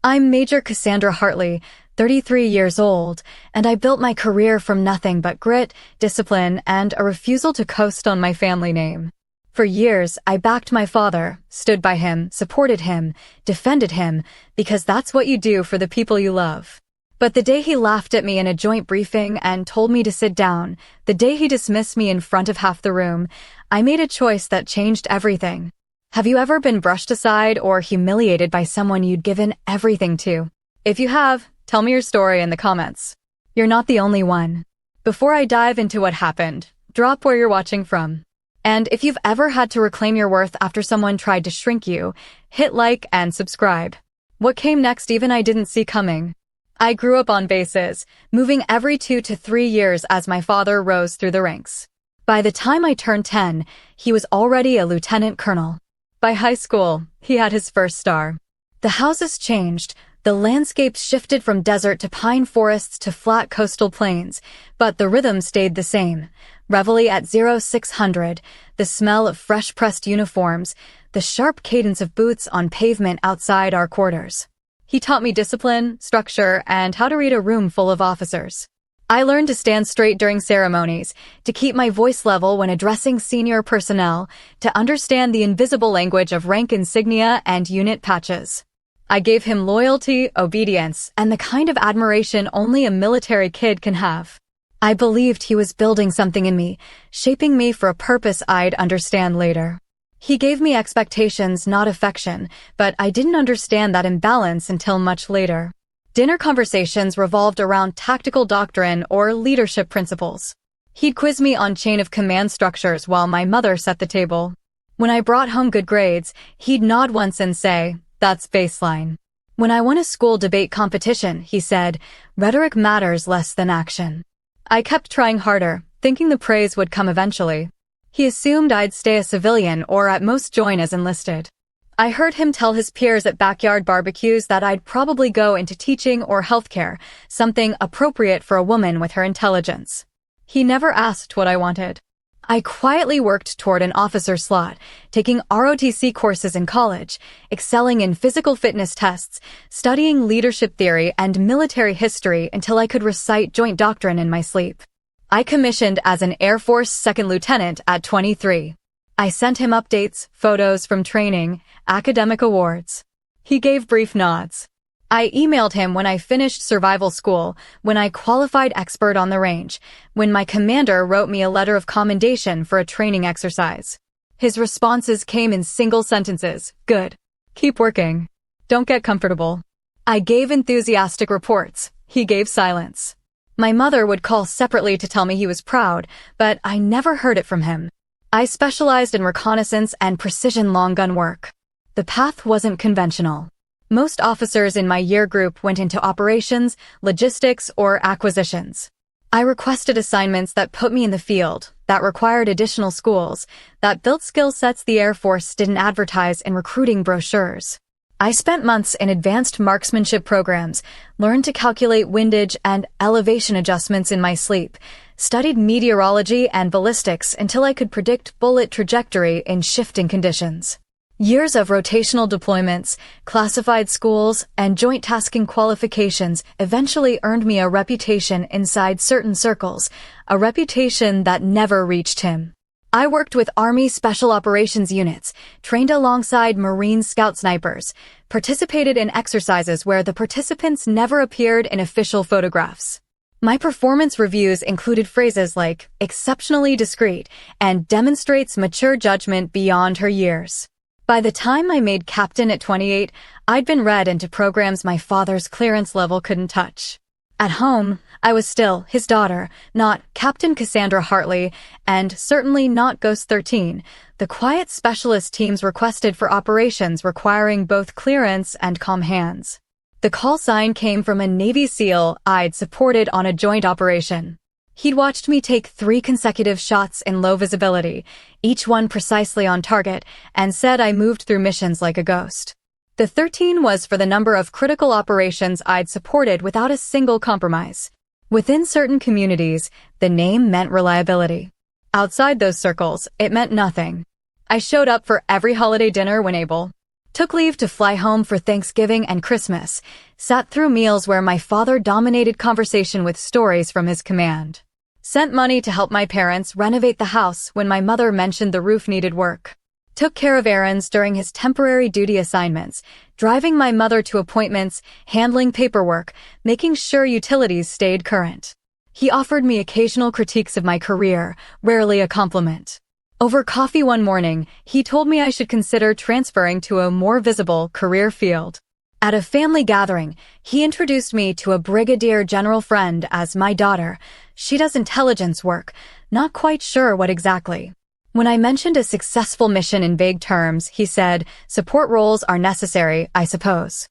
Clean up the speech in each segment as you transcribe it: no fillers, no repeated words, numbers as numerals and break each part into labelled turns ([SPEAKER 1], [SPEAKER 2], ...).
[SPEAKER 1] I'm Major Cassandra Hartley, 33 years old, and I built my career from nothing but grit, discipline, and a refusal to coast on my family name. For years, I backed my father, stood by him, supported him, defended him, because that's what you do for the people you love. But the day he laughed at me in a joint briefing and told me to sit down, the day he dismissed me in front of half the room, I made a choice that changed everything. Have you ever been brushed aside or humiliated by someone you'd given everything to? If you have, tell me your story in the comments. You're not the only one. Before I dive into what happened, drop where you're watching from. And if you've ever had to reclaim your worth after someone tried to shrink you, hit like and subscribe. What came next even I didn't see coming. I grew up on bases, moving every 2 to 3 years as my father rose through the ranks. By the time I turned 10, he was already a lieutenant colonel. By high school, he had his first star. The houses changed, the landscapes shifted from desert to pine forests to flat coastal plains, but the rhythm stayed the same. Reveille at 0600, the smell of fresh-pressed uniforms, the sharp cadence of boots on pavement outside our quarters. He taught me discipline, structure, and how to read a room full of officers. I learned to stand straight during ceremonies, to keep my voice level when addressing senior personnel, to understand the invisible language of rank insignia and unit patches. I gave him loyalty, obedience, and the kind of admiration only a military kid can have. I believed he was building something in me, shaping me for a purpose I'd understand later. He gave me expectations, not affection, but I didn't understand that imbalance until much later. Dinner conversations revolved around tactical doctrine or leadership principles. He'd quiz me on chain of command structures while my mother set the table. When I brought home good grades, he'd nod once and say, "That's baseline." When I won a school debate competition, he said, "Rhetoric matters less than action." I kept trying harder, thinking the praise would come eventually. He assumed I'd stay a civilian or at most join as enlisted. I heard him tell his peers at backyard barbecues that I'd probably go into teaching or healthcare, something appropriate for a woman with her intelligence. He never asked what I wanted. I quietly worked toward an officer slot, taking ROTC courses in college, excelling in physical fitness tests, studying leadership theory and military history until I could recite joint doctrine in my sleep. I commissioned as an Air Force second lieutenant at 23. I sent him updates, photos from training, academic awards. He gave brief nods. I emailed him when I finished survival school, when I qualified expert on the range, when my commander wrote me a letter of commendation for a training exercise. His responses came in single sentences. Good. Keep working. Don't get comfortable. I gave enthusiastic reports. He gave silence. My mother would call separately to tell me he was proud, but I never heard it from him. I specialized in reconnaissance and precision long gun work. The path wasn't conventional. Most officers in my year group went into operations, logistics, or acquisitions. I requested assignments that put me in the field, that required additional schools, that built skill sets the Air Force didn't advertise in recruiting brochures. I spent months in advanced marksmanship programs, learned to calculate windage and elevation adjustments in my sleep, studied meteorology and ballistics until I could predict bullet trajectory in shifting conditions. Years of rotational deployments, classified schools, and joint tasking qualifications eventually earned me a reputation inside certain circles, a reputation that never reached him. I worked with Army Special Operations units, trained alongside Marine Scout snipers, participated in exercises where the participants never appeared in official photographs. My performance reviews included phrases like, "exceptionally discreet," and "demonstrates mature judgment beyond her years." By the time I made captain at 28, I'd been read into programs my father's clearance level couldn't touch. At home, I was still his daughter, not Captain Cassandra Hartley, and certainly not Ghost 13, the quiet specialist teams requested for operations requiring both clearance and calm hands. The call sign came from a Navy SEAL I'd supported on a joint operation. He'd watched me take 3 consecutive shots in low visibility, each one precisely on target, and said I moved through missions like a ghost. The 13 was for the number of critical operations I'd supported without a single compromise. Within certain communities, the name meant reliability. Outside those circles, it meant nothing. I showed up for every holiday dinner when able. Took leave to fly home for Thanksgiving and Christmas, sat through meals where my father dominated conversation with stories from his command. Sent money to help my parents renovate the house when my mother mentioned the roof needed work. Took care of errands during his temporary duty assignments, driving my mother to appointments, handling paperwork, making sure utilities stayed current. He offered me occasional critiques of my career, rarely a compliment. Over coffee one morning, he told me I should consider transferring to a more visible career field. At a family gathering, he introduced me to a brigadier general friend as my daughter. She does intelligence work, not quite sure what exactly. When I mentioned a successful mission in vague terms, he said, "Support roles are necessary, I suppose."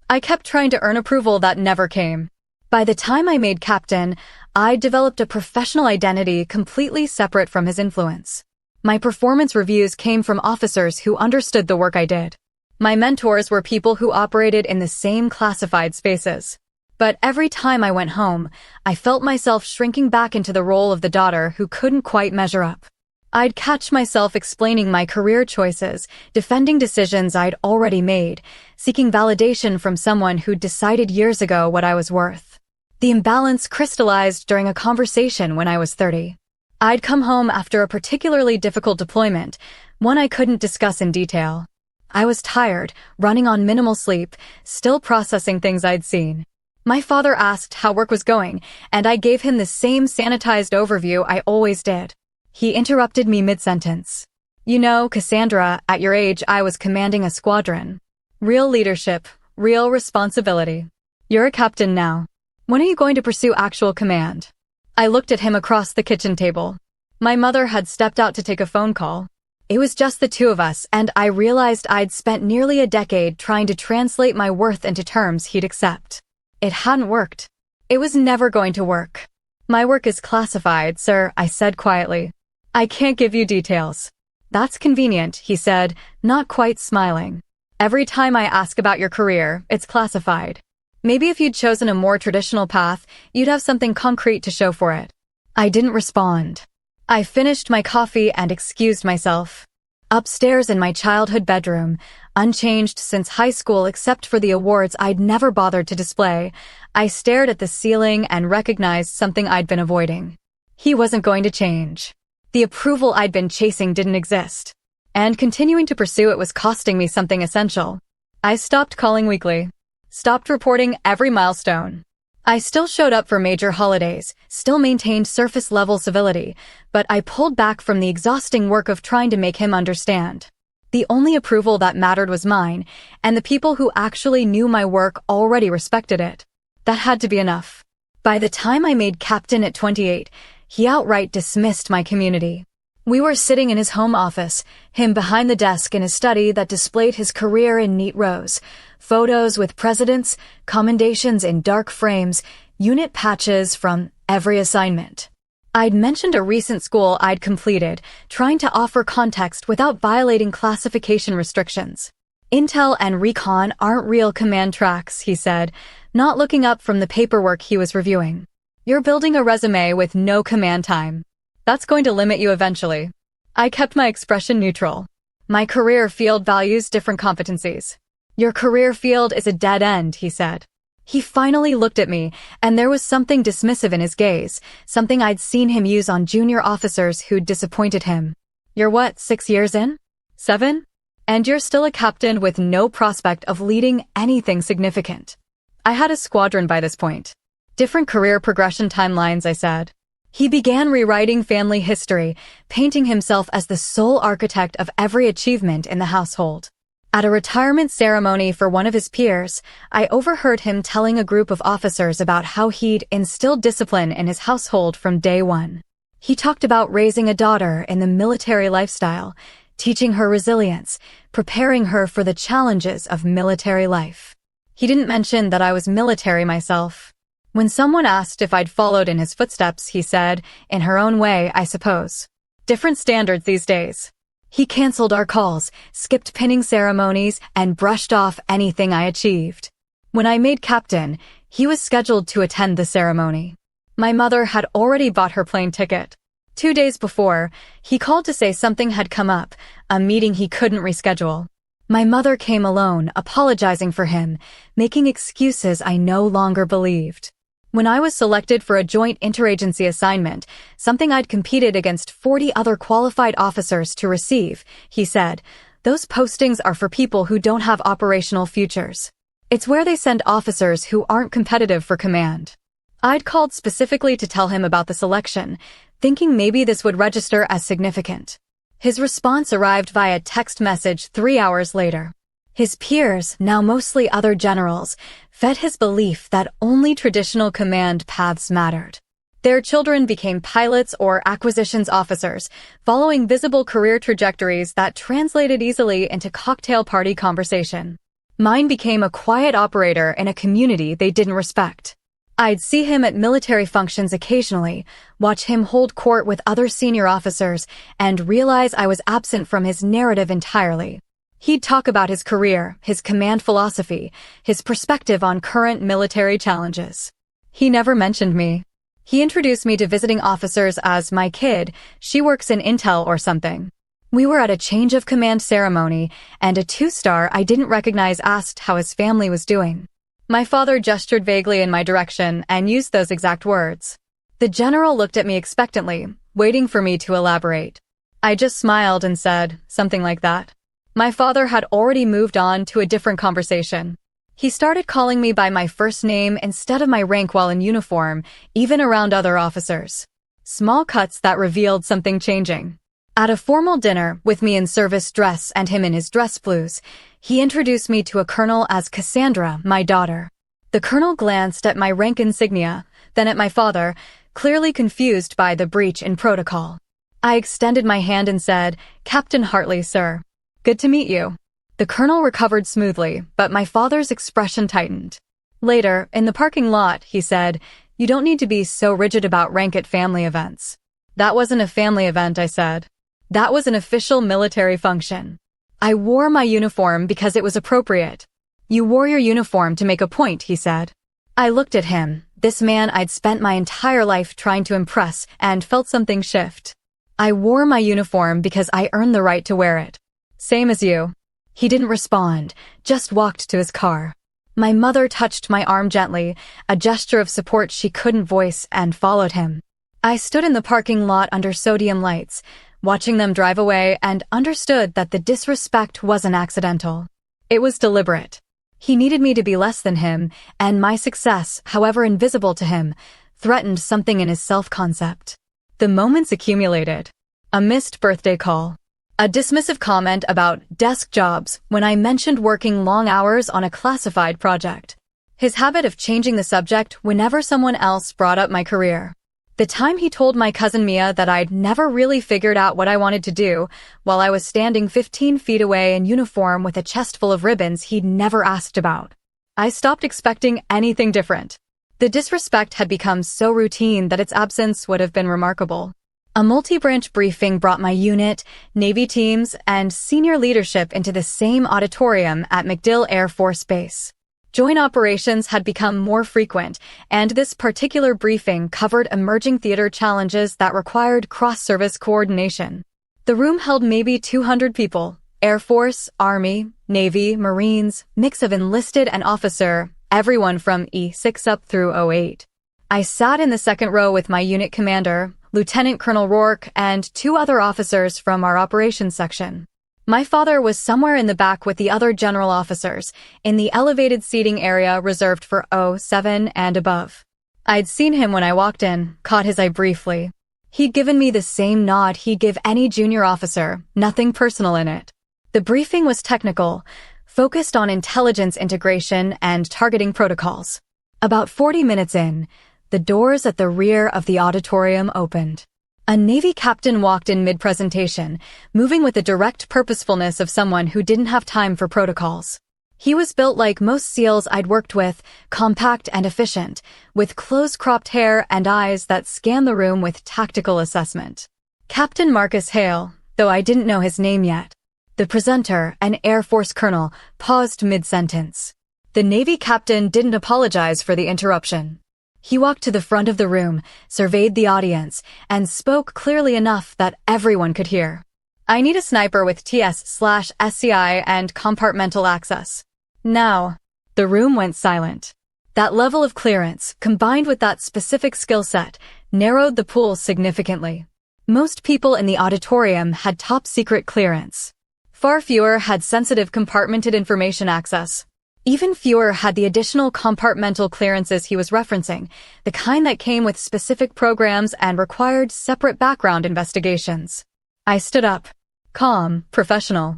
[SPEAKER 1] I kept trying to earn approval that never came. By the time I made captain, I'd developed a professional identity completely separate from his influence. My performance reviews came from officers who understood the work I did. My mentors were people who operated in the same classified spaces. But every time I went home, I felt myself shrinking back into the role of the daughter who couldn't quite measure up. I'd catch myself explaining my career choices, defending decisions I'd already made, seeking validation from someone who'd decided years ago what I was worth. The imbalance crystallized during a conversation when I was 30. I'd come home after a particularly difficult deployment, one I couldn't discuss in detail. I was tired, running on minimal sleep, still processing things I'd seen. My father asked how work was going, and I gave him the same sanitized overview I always did. He interrupted me mid-sentence. "You know, Cassandra, at your age I was commanding a squadron. Real leadership, real responsibility. You're a captain now. When are you going to pursue actual command?" I looked at him across the kitchen table. My mother had stepped out to take a phone call. It was just the two of us, and I realized I'd spent nearly a decade trying to translate my worth into terms he'd accept. It hadn't worked. It was never going to work. "My work is classified, sir," I said quietly. "I can't give you details." "That's convenient," he said, not quite smiling. "Every time I ask about your career, it's classified. Maybe if you'd chosen a more traditional path, you'd have something concrete to show for it." I didn't respond. I finished my coffee and excused myself. Upstairs in my childhood bedroom, unchanged since high school except for the awards I'd never bothered to display, I stared at the ceiling and recognized something I'd been avoiding. He wasn't going to change. The approval I'd been chasing didn't exist. And continuing to pursue it was costing me something essential. I stopped calling weekly. Stopped reporting every milestone. I still showed up for major holidays, still maintained surface-level civility, but I pulled back from the exhausting work of trying to make him understand. The only approval that mattered was mine, and the people who actually knew my work already respected it. That had to be enough. By the time I made captain at 28, he outright dismissed my community. We were sitting in his home office, him behind the desk in his study that displayed his career in neat rows, photos with presidents, commendations in dark frames, unit patches from every assignment. I'd mentioned a recent school I'd completed, trying to offer context without violating classification restrictions. "Intel and recon aren't real command tracks," he said, not looking up from the paperwork he was reviewing. "You're building a resume with no command time. That's going to limit you eventually." I kept my expression neutral. "My career field values different competencies." "Your career field is a dead end," he said. He finally looked at me, and there was something dismissive in his gaze, something I'd seen him use on junior officers who'd disappointed him. "You're what, 6 years in? 7? And you're still a captain with no prospect of leading anything significant." I had a squadron by this point. "Different career progression timelines," I said. He began rewriting family history, painting himself as the sole architect of every achievement in the household. At a retirement ceremony for one of his peers, I overheard him telling a group of officers about how he'd instilled discipline in his household from day one. He talked about raising a daughter in the military lifestyle, teaching her resilience, preparing her for the challenges of military life. He didn't mention that I was military myself. When someone asked if I'd followed in his footsteps, he said, "In her own way, I suppose. Different standards these days." He canceled our calls, skipped pinning ceremonies, and brushed off anything I achieved. When I made captain, he was scheduled to attend the ceremony. My mother had already bought her plane ticket. 2 days before, he called to say something had come up, a meeting he couldn't reschedule. My mother came alone, apologizing for him, making excuses I no longer believed. When I was selected for a joint interagency assignment, something I'd competed against 40 other qualified officers to receive, he said, "Those postings are for people who don't have operational futures. It's where they send officers who aren't competitive for command." I'd called specifically to tell him about the selection, thinking maybe this would register as significant. His response arrived via text message 3 hours later. His peers, now mostly other generals, fed his belief that only traditional command paths mattered. Their children became pilots or acquisitions officers, following visible career trajectories that translated easily into cocktail party conversation. Mine became a quiet operator in a community they didn't respect. I'd see him at military functions occasionally, watch him hold court with other senior officers, and realize I was absent from his narrative entirely. He'd talk about his career, his command philosophy, his perspective on current military challenges. He never mentioned me. He introduced me to visiting officers as my kid, she works in intel or something. We were at a change of command ceremony, and a 2-star I didn't recognize asked how his family was doing. My father gestured vaguely in my direction and used those exact words. The general looked at me expectantly, waiting for me to elaborate. I just smiled and said, something like that. My father had already moved on to a different conversation. He started calling me by my first name instead of my rank while in uniform, even around other officers. Small cuts that revealed something changing. At a formal dinner, with me in service dress and him in his dress blues, he introduced me to a colonel as Cassandra, my daughter. The colonel glanced at my rank insignia, then at my father, clearly confused by the breach in protocol. I extended my hand and said, "Captain Hartley, sir. Good to meet you." The colonel recovered smoothly, but my father's expression tightened. Later, in the parking lot, he said, "You don't need to be so rigid about rank at family events." "That wasn't a family event," I said. "That was an official military function. I wore my uniform because it was appropriate." "You wore your uniform to make a point," he said. I looked at him, this man I'd spent my entire life trying to impress, and felt something shift. "I wore my uniform because I earned the right to wear it. Same as you." He didn't respond, just walked to his car. My mother touched my arm gently, a gesture of support she couldn't voice, and followed him. I stood in the parking lot under sodium lights, watching them drive away, and understood that the disrespect wasn't accidental. It was deliberate. He needed me to be less than him, and my success, however invisible to him, threatened something in his self-concept. The moments accumulated. A missed birthday call. A dismissive comment about desk jobs when I mentioned working long hours on a classified project. His habit of changing the subject whenever someone else brought up my career. The time he told my cousin Mia that I'd never really figured out what I wanted to do, while I was standing 15 feet away in uniform with a chest full of ribbons he'd never asked about. I stopped expecting anything different. The disrespect had become so routine that its absence would have been remarkable. A multi-branch briefing brought my unit, Navy teams, and senior leadership into the same auditorium at MacDill Air Force Base. Joint operations had become more frequent, and this particular briefing covered emerging theater challenges that required cross-service coordination. The room held maybe 200 people: Air Force, Army, Navy, Marines, mix of enlisted and officer, everyone from E6 up through 08. I sat in the second row with my unit commander, Lieutenant Colonel Rourke, and 2 other officers from our operations section. My father was somewhere in the back with the other general officers, in the elevated seating area reserved for 07 and above. I'd seen him when I walked in, caught his eye briefly. He'd given me the same nod he'd give any junior officer, nothing personal in it. The briefing was technical, focused on intelligence integration and targeting protocols. About 40 minutes in, the doors at the rear of the auditorium opened. A Navy captain walked in mid-presentation, moving with the direct purposefulness of someone who didn't have time for protocols. He was built like most SEALs I'd worked with, compact and efficient, with close-cropped hair and eyes that scanned the room with tactical assessment. Captain Marcus Hale, though I didn't know his name yet. The presenter, an Air Force colonel, paused mid-sentence. The Navy captain didn't apologize for the interruption. He walked to the front of the room, surveyed the audience, and spoke clearly enough that everyone could hear. I need a sniper with TS/SCI and compartmental access. Now. The room went silent. That level of clearance, combined with that specific skill set, narrowed the pool significantly. Most people in the auditorium had top-secret clearance. Far fewer had sensitive compartmented information access. Even fewer had the additional compartmental clearances he was referencing, the kind that came with specific programs and required separate background investigations. I stood up. Calm, professional.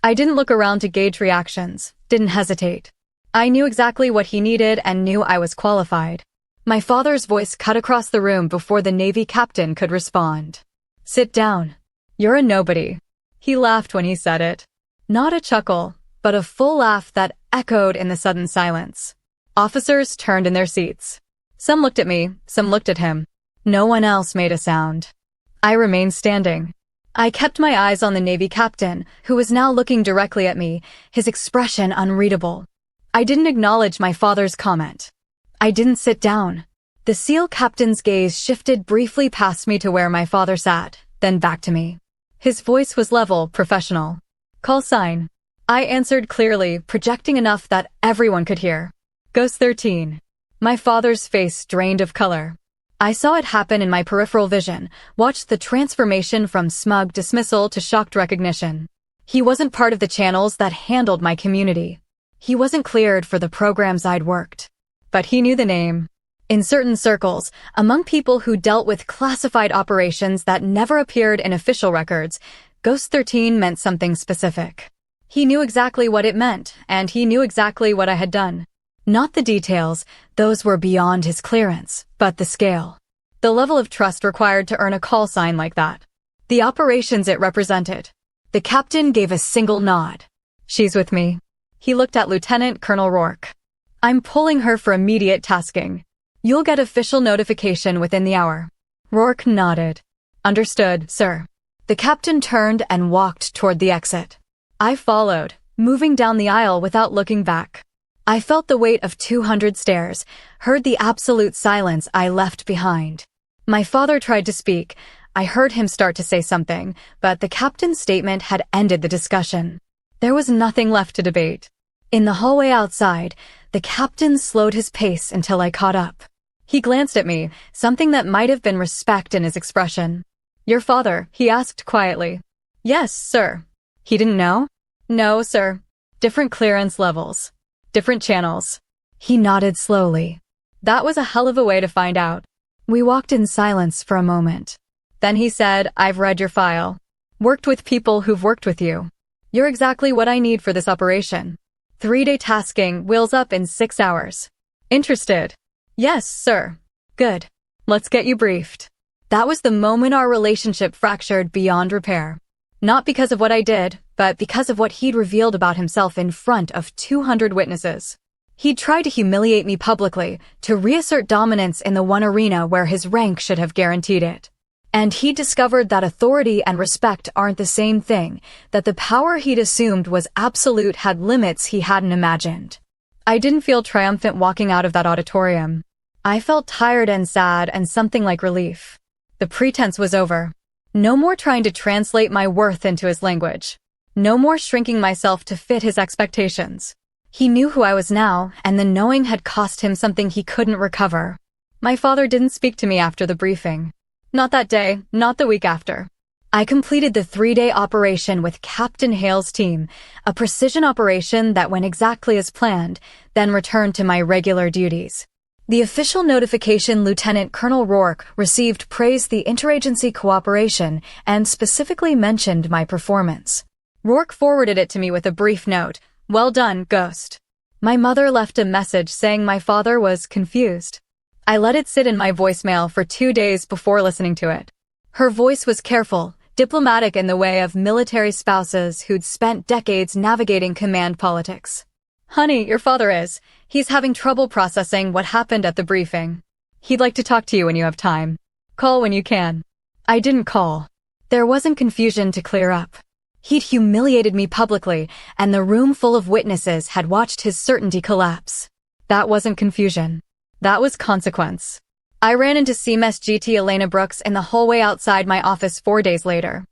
[SPEAKER 1] I didn't look around to gauge reactions, didn't hesitate. I knew exactly what he needed and knew I was qualified. My father's voice cut across the room before the Navy captain could respond. Sit down. You're a nobody. He laughed when he said it. Not a chuckle, but a full laugh that echoed in the sudden silence. Officers turned in their seats. Some looked at me, some looked at him. No one else made a sound. I remained standing. I kept my eyes on the Navy captain, who was now looking directly at me, his expression unreadable. I didn't acknowledge my father's comment. I didn't sit down. The SEAL captain's gaze shifted briefly past me to where my father sat, then back to me. His voice was level, professional. Call sign. I answered clearly, projecting enough that everyone could hear. Ghost 13. My father's face drained of color. I saw it happen in my peripheral vision, watched the transformation from smug dismissal to shocked recognition. He wasn't part of the channels that handled my community. He wasn't cleared for the programs I'd worked. But he knew the name. In certain circles, among people who dealt with classified operations that never appeared in official records, Ghost 13 meant something specific. He knew exactly what it meant, and he knew exactly what I had done. Not the details, those were beyond his clearance, but the scale. The level of trust required to earn a call sign like that. The operations it represented. The captain gave a single nod. She's with me. He looked at Lieutenant Colonel Rourke. I'm pulling her for immediate tasking. You'll get official notification within the hour. Rourke nodded. Understood, sir. The captain turned and walked toward the exit. I followed, moving down the aisle without looking back. I felt the weight of 200 stairs, heard the absolute silence I left behind. My father tried to speak. I heard him start to say something, but the captain's statement had ended the discussion. There was nothing left to debate. In the hallway outside, the captain slowed his pace until I caught up. He glanced at me, something that might have been respect in his expression. Your father, he asked quietly. Yes, sir. He didn't know? No, sir. Different clearance levels. Different channels. He nodded slowly. That was a hell of a way to find out. We walked in silence for a moment. Then he said, I've read your file. Worked with people who've worked with you. You're exactly what I need for this operation. 3-day tasking, wheels up in 6 hours. Interested? Yes, sir. Good. Let's get you briefed. That was the moment our relationship fractured beyond repair. Not because of what I did, but because of what he'd revealed about himself in front of 200 witnesses. He'd tried to humiliate me publicly, to reassert dominance in the one arena where his rank should have guaranteed it. And he discovered that authority and respect aren't the same thing, that the power he'd assumed was absolute had limits he hadn't imagined. I didn't feel triumphant walking out of that auditorium. I felt tired and sad and something like relief. The pretense was over. No more trying to translate my worth into his language. No more shrinking myself to fit his expectations. He knew who I was now, and the knowing had cost him something he couldn't recover. My father didn't speak to me after the briefing. Not that day, not the week after. I completed the 3-day operation with Captain Hale's team, a precision operation that went exactly as planned, then returned to my regular duties. The official notification Lieutenant Colonel Rourke received praised the interagency cooperation and specifically mentioned my performance. Rourke forwarded it to me with a brief note, "Well done, Ghost." My mother left a message saying my father was confused. I let it sit in my voicemail for 2 days before listening to it. Her voice was careful, diplomatic in the way of military spouses who'd spent decades navigating command politics. Honey, your father is. He's having trouble processing what happened at the briefing. He'd like to talk to you when you have time. Call when you can. I didn't call. There wasn't confusion to clear up. He'd humiliated me publicly, and the room full of witnesses had watched his certainty collapse. That wasn't confusion. That was consequence. I ran into CMS GT Elena Brooks in the hallway outside my office 4 days later.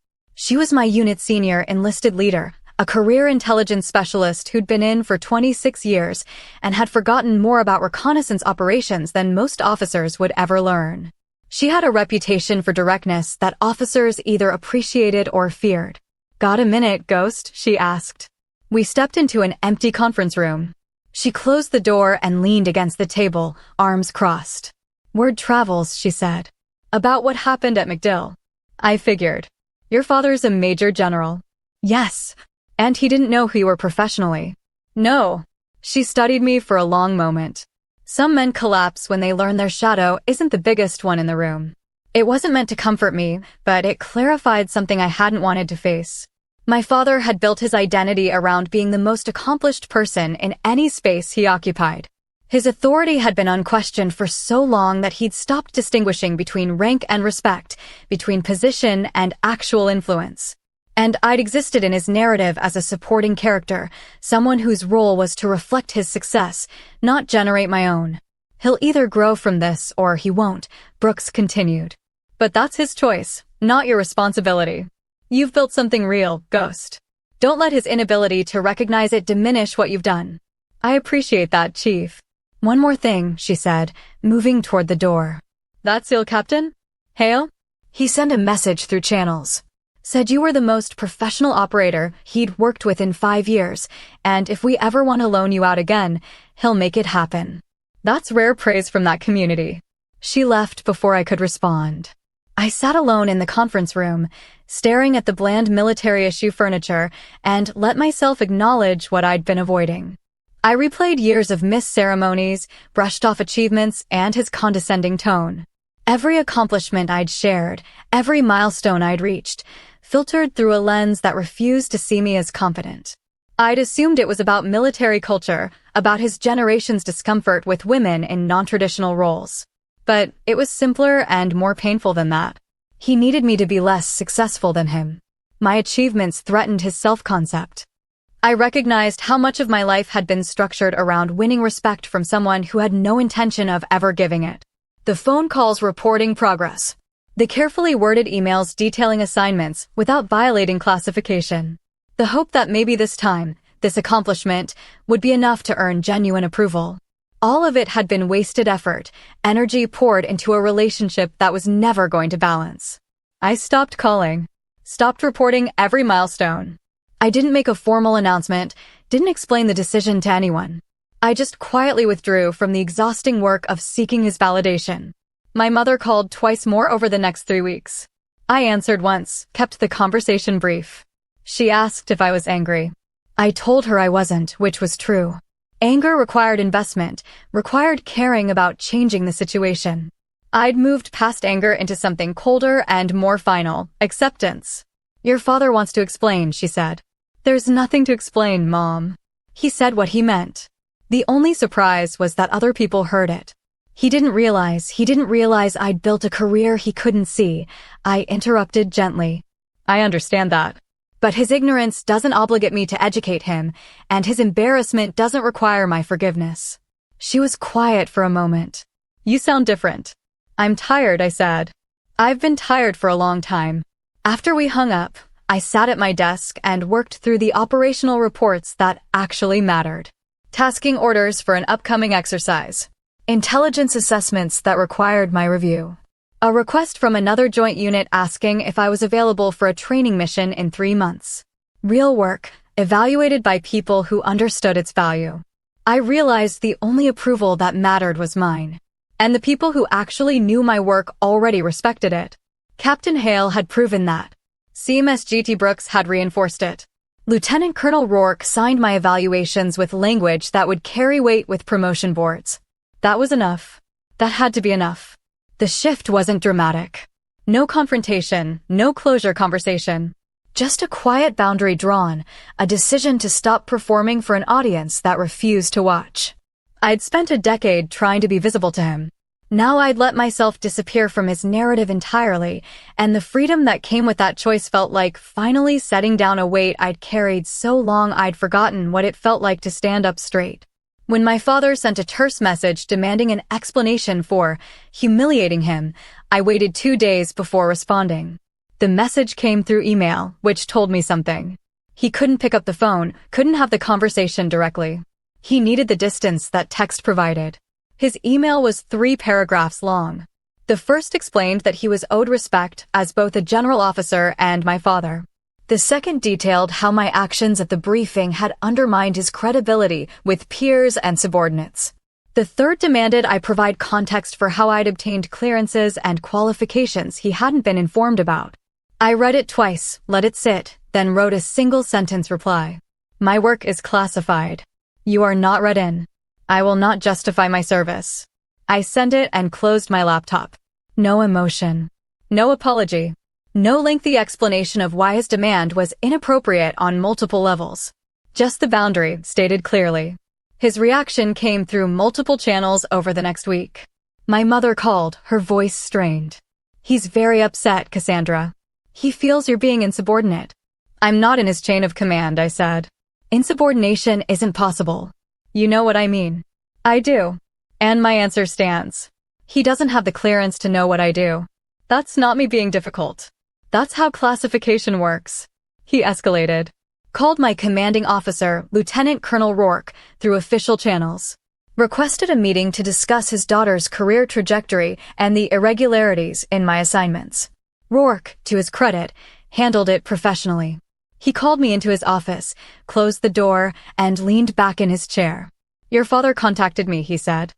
[SPEAKER 1] She was my unit senior enlisted leader, a career intelligence specialist who'd been in for 26 years and had forgotten more about reconnaissance operations than most officers would ever learn. She had a reputation for directness that officers either appreciated or feared. "Got a minute, Ghost?" she asked. We stepped into an empty conference room. She closed the door and leaned against the table, arms crossed. "Word travels," she said. "About what happened at MacDill." I figured. "Your father's a major general." "Yes." "And he didn't know who you were professionally." "No." She studied me for a long moment. Some men collapse when they learn their shadow isn't the biggest one in the room. It wasn't meant to comfort me, but it clarified something I hadn't wanted to face. My father had built his identity around being the most accomplished person in any space he occupied. His authority had been unquestioned for so long that he'd stopped distinguishing between rank and respect, between position and actual influence. And I'd existed in his narrative as a supporting character, someone whose role was to reflect his success, not generate my own. "He'll either grow from this or he won't," Brooks continued. "But that's his choice, not your responsibility. You've built something real, Ghost. Don't let his inability to recognize it diminish what you've done." "I appreciate that, Chief." "One more thing," she said, moving toward the door. "That SEAL Captain? Hale?" He sent a message through channels. Said you were the most professional operator he'd worked with in 5 years, and if we ever want to loan you out again, he'll make it happen. That's rare praise from that community. She left before I could respond. I sat alone in the conference room, staring at the bland military issue furniture, and let myself acknowledge what I'd been avoiding. I replayed years of missed ceremonies, brushed off achievements, and his condescending tone. Every accomplishment I'd shared, every milestone I'd reached, filtered through a lens that refused to see me as competent. I'd assumed it was about military culture, about his generation's discomfort with women in non-traditional roles. But it was simpler and more painful than that. He needed me to be less successful than him. My achievements threatened his self-concept. I recognized how much of my life had been structured around winning respect from someone who had no intention of ever giving it. The phone calls reporting progress. The carefully worded emails detailing assignments without violating classification. The hope that maybe this time, this accomplishment, would be enough to earn genuine approval. All of it had been wasted effort, energy poured into a relationship that was never going to balance. I stopped calling, stopped reporting every milestone. I didn't make a formal announcement, didn't explain the decision to anyone. I just quietly withdrew from the exhausting work of seeking his validation. My mother called twice more over the next 3 weeks. I answered once, kept the conversation brief. She asked if I was angry. I told her I wasn't, which was true. Anger required investment, required caring about changing the situation. I'd moved past anger into something colder and more final, acceptance. "Your father wants to explain," she said. "There's nothing to explain, Mom." He said what he meant. The only surprise was that other people heard it. He didn't realize I'd built a career he couldn't see. I interrupted gently. "I understand that. But his ignorance doesn't obligate me to educate him, and his embarrassment doesn't require my forgiveness." She was quiet for a moment. "You sound different." "I'm tired," I said. "I've been tired for a long time." After we hung up, I sat at my desk and worked through the operational reports that actually mattered. Tasking orders for an upcoming exercise. Intelligence assessments that required my review. A request from another joint unit asking if I was available for a training mission in 3 months. Real work, evaluated by people who understood its value. I realized the only approval that mattered was mine. And the people who actually knew my work already respected it. Captain Hale had proven that. CMS GT Brooks had reinforced it. Lieutenant Colonel Rourke signed my evaluations with language that would carry weight with promotion boards. That was enough. That had to be enough. The shift wasn't dramatic. No confrontation, no closure conversation. Just a quiet boundary drawn, a decision to stop performing for an audience that refused to watch. I'd spent a decade trying to be visible to him. Now I'd let myself disappear from his narrative entirely, and the freedom that came with that choice felt like finally setting down a weight I'd carried so long I'd forgotten what it felt like to stand up straight. When my father sent a terse message demanding an explanation for humiliating him, I waited 2 days before responding. The message came through email, which told me something. He couldn't pick up the phone, couldn't have the conversation directly. He needed the distance that text provided. His email was 3 paragraphs long. The first explained that he was owed respect as both a general officer and my father. The second detailed how my actions at the briefing had undermined his credibility with peers and subordinates. The third demanded I provide context for how I'd obtained clearances and qualifications he hadn't been informed about. I read it twice, let it sit, then wrote a single-sentence reply. My work is classified. You are not read in. I will not justify my service. I sent it and closed my laptop. No emotion. No apology. No lengthy explanation of why his demand was inappropriate on multiple levels. Just the boundary, stated clearly. His reaction came through multiple channels over the next week. My mother called, her voice strained. He's very upset, Cassandra. He feels you're being insubordinate. I'm not in his chain of command, I said. Insubordination isn't possible. You know what I mean. I do. And my answer stands. He doesn't have the clearance to know what I do. That's not me being difficult. That's how classification works. He escalated. Called my commanding officer, Lieutenant Colonel Rourke, through official channels. Requested a meeting to discuss his daughter's career trajectory and the irregularities in my assignments. Rourke, to his credit, handled it professionally. He called me into his office, closed the door, and leaned back in his chair. Your father contacted me, he said.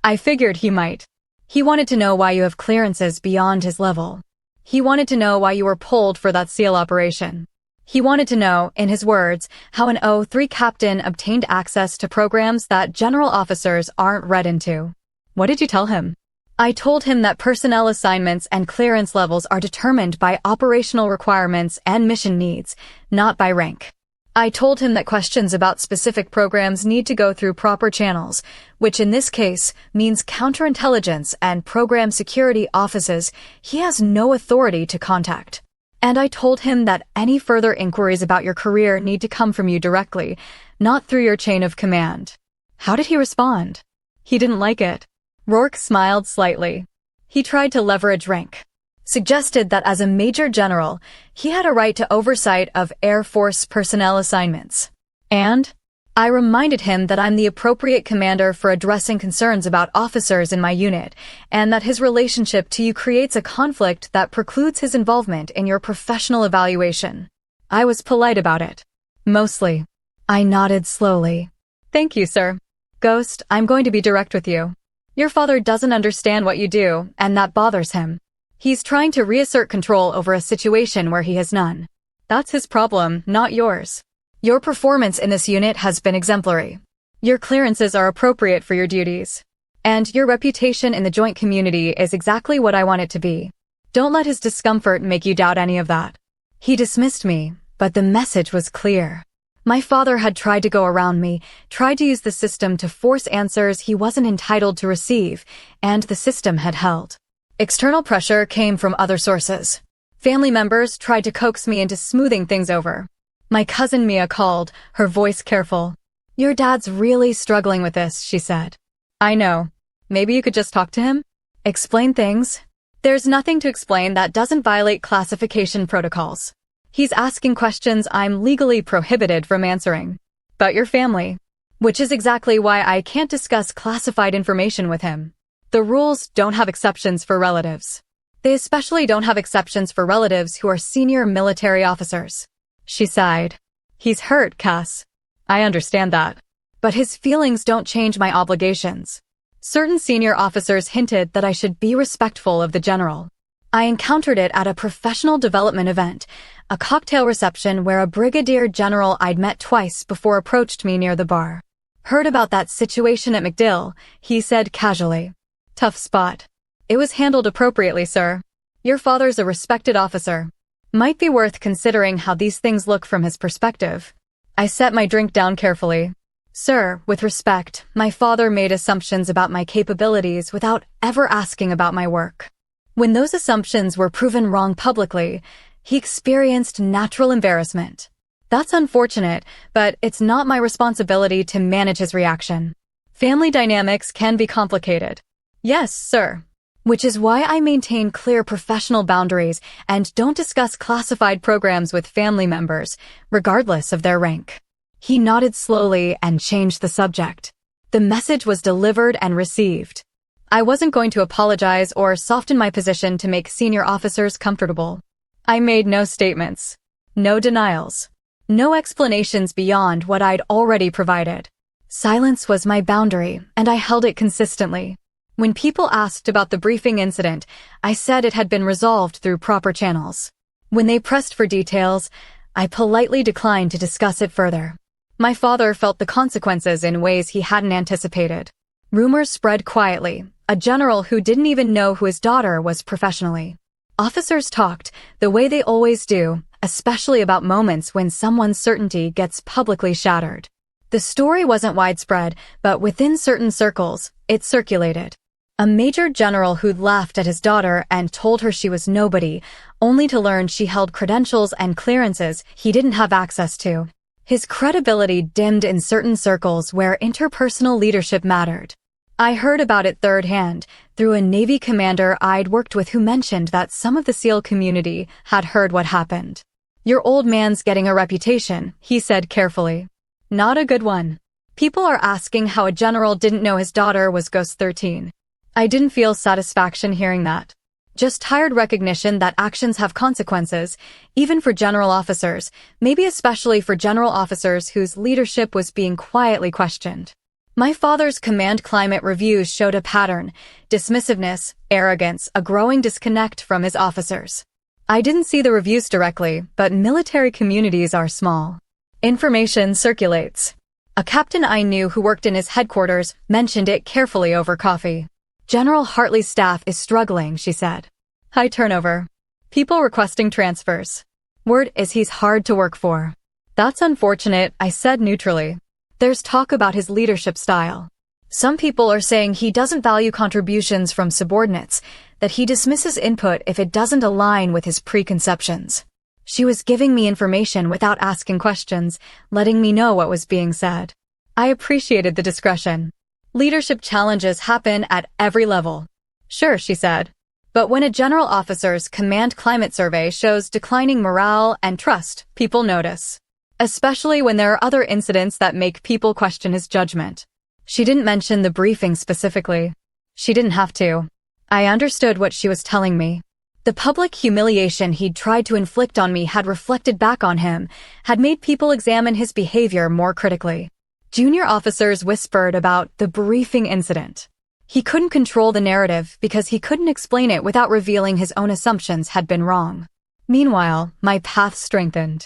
[SPEAKER 1] I figured he might. He wanted to know why you have clearances beyond his level. He wanted to know why you were pulled for that SEAL operation. He wanted to know, in his words, how an O3 captain obtained access to programs that general officers aren't read into. What did you tell him? I told him that personnel assignments and clearance levels are determined by operational requirements and mission needs, not by rank. I told him that questions about specific programs need to go through proper channels, which in this case means counterintelligence and program security offices he has no authority to contact. And I told him that any further inquiries about your career need to come from you directly, not through your chain of command. How did he respond? He didn't like it. Rourke smiled slightly. He tried to leverage rank. Suggested that as a major general, he had a right to oversight of Air Force personnel assignments. And I reminded him that I'm the appropriate commander for addressing concerns about officers in my unit, and that his relationship to you creates a conflict that precludes his involvement in your professional evaluation. I was polite about it. Mostly. I nodded slowly. Thank you, sir. Ghost, I'm going to be direct with you. Your father doesn't understand what you do, and that bothers him. He's trying to reassert control over a situation where he has none. That's his problem, not yours. Your performance in this unit has been exemplary. Your clearances are appropriate for your duties. And your reputation in the joint community is exactly what I want it to be. Don't let his discomfort make you doubt any of that. He dismissed me, but the message was clear. My father had tried to go around me, tried to use the system to force answers he wasn't entitled to receive, and the system had held. External pressure came from other sources. Family members tried to coax me into smoothing things over. My cousin Mia called, her voice careful. Your dad's really struggling with this, she said. I know. Maybe you could just talk to him? Explain things? There's nothing to explain that doesn't violate classification protocols. He's asking questions I'm legally prohibited from answering. But your family. Which is exactly why I can't discuss classified information with him. The rules don't have exceptions for relatives. They especially don't have exceptions for relatives who are senior military officers. She sighed. He's hurt, Cass. I understand that. But his feelings don't change my obligations. Certain senior officers hinted that I should be respectful of the general. I encountered it at a professional development event, a cocktail reception where a brigadier general I'd met twice before approached me near the bar. Heard about that situation at MacDill, he said casually. Tough spot. It was handled appropriately, sir. Your father's a respected officer. Might be worth considering how these things look from his perspective. I set my drink down carefully. Sir, with respect, my father made assumptions about my capabilities without ever asking about my work. When those assumptions were proven wrong publicly, he experienced natural embarrassment. That's unfortunate, but it's not my responsibility to manage his reaction. Family dynamics can be complicated. Yes, sir. which is why I maintain clear professional boundaries and don't discuss classified programs with family members, regardless of their rank. He nodded slowly and changed the subject. The message was delivered and received. I wasn't going to apologize or soften my position to make senior officers comfortable. I made no statements, no denials, no explanations beyond what I'd already provided. Silence was my boundary, and I held it consistently. When people asked about the briefing incident, I said it had been resolved through proper channels. When they pressed for details, I politely declined to discuss it further. My father felt the consequences in ways he hadn't anticipated. Rumors spread quietly. A general who didn't even know who his daughter was professionally. Officers talked, the way they always do, especially about moments when someone's certainty gets publicly shattered. The story wasn't widespread, but within certain circles, it circulated. A major general who'd laughed at his daughter and told her she was nobody, only to learn she held credentials and clearances he didn't have access to. His credibility dimmed in certain circles where interpersonal leadership mattered. I heard about it third hand, through a Navy commander I'd worked with who mentioned that some of the SEAL community had heard what happened. "Your old man's getting a reputation," he said carefully. "Not a good one. People are asking how a general didn't know his daughter was Ghost 13. I didn't feel satisfaction hearing that. Just tired recognition that actions have consequences, even for general officers, maybe especially for general officers whose leadership was being quietly questioned. My father's command climate reviews showed a pattern: dismissiveness, arrogance, a growing disconnect from his officers. I didn't see the reviews directly, but military communities are small. Information circulates. A captain I knew who worked in his headquarters mentioned it carefully over coffee. "General Hartley's staff is struggling," she said. "High turnover. People requesting transfers. Word is he's hard to work for." "That's unfortunate," I said neutrally. "There's talk about his leadership style. Some people are saying he doesn't value contributions from subordinates, that he dismisses input if it doesn't align with his preconceptions." She was giving me information without asking questions, letting me know what was being said. I appreciated the discretion. Leadership challenges happen at every level. "Sure," she said. "But when a general officer's command climate survey shows declining morale and trust, people notice. Especially when there are other incidents that make people question his judgment." She didn't mention the briefing specifically. She didn't have to. I understood what she was telling me. The public humiliation he'd tried to inflict on me had reflected back on him, had made people examine his behavior more critically. Junior officers whispered about the briefing incident. He couldn't control the narrative because he couldn't explain it without revealing his own assumptions had been wrong. Meanwhile, my path strengthened.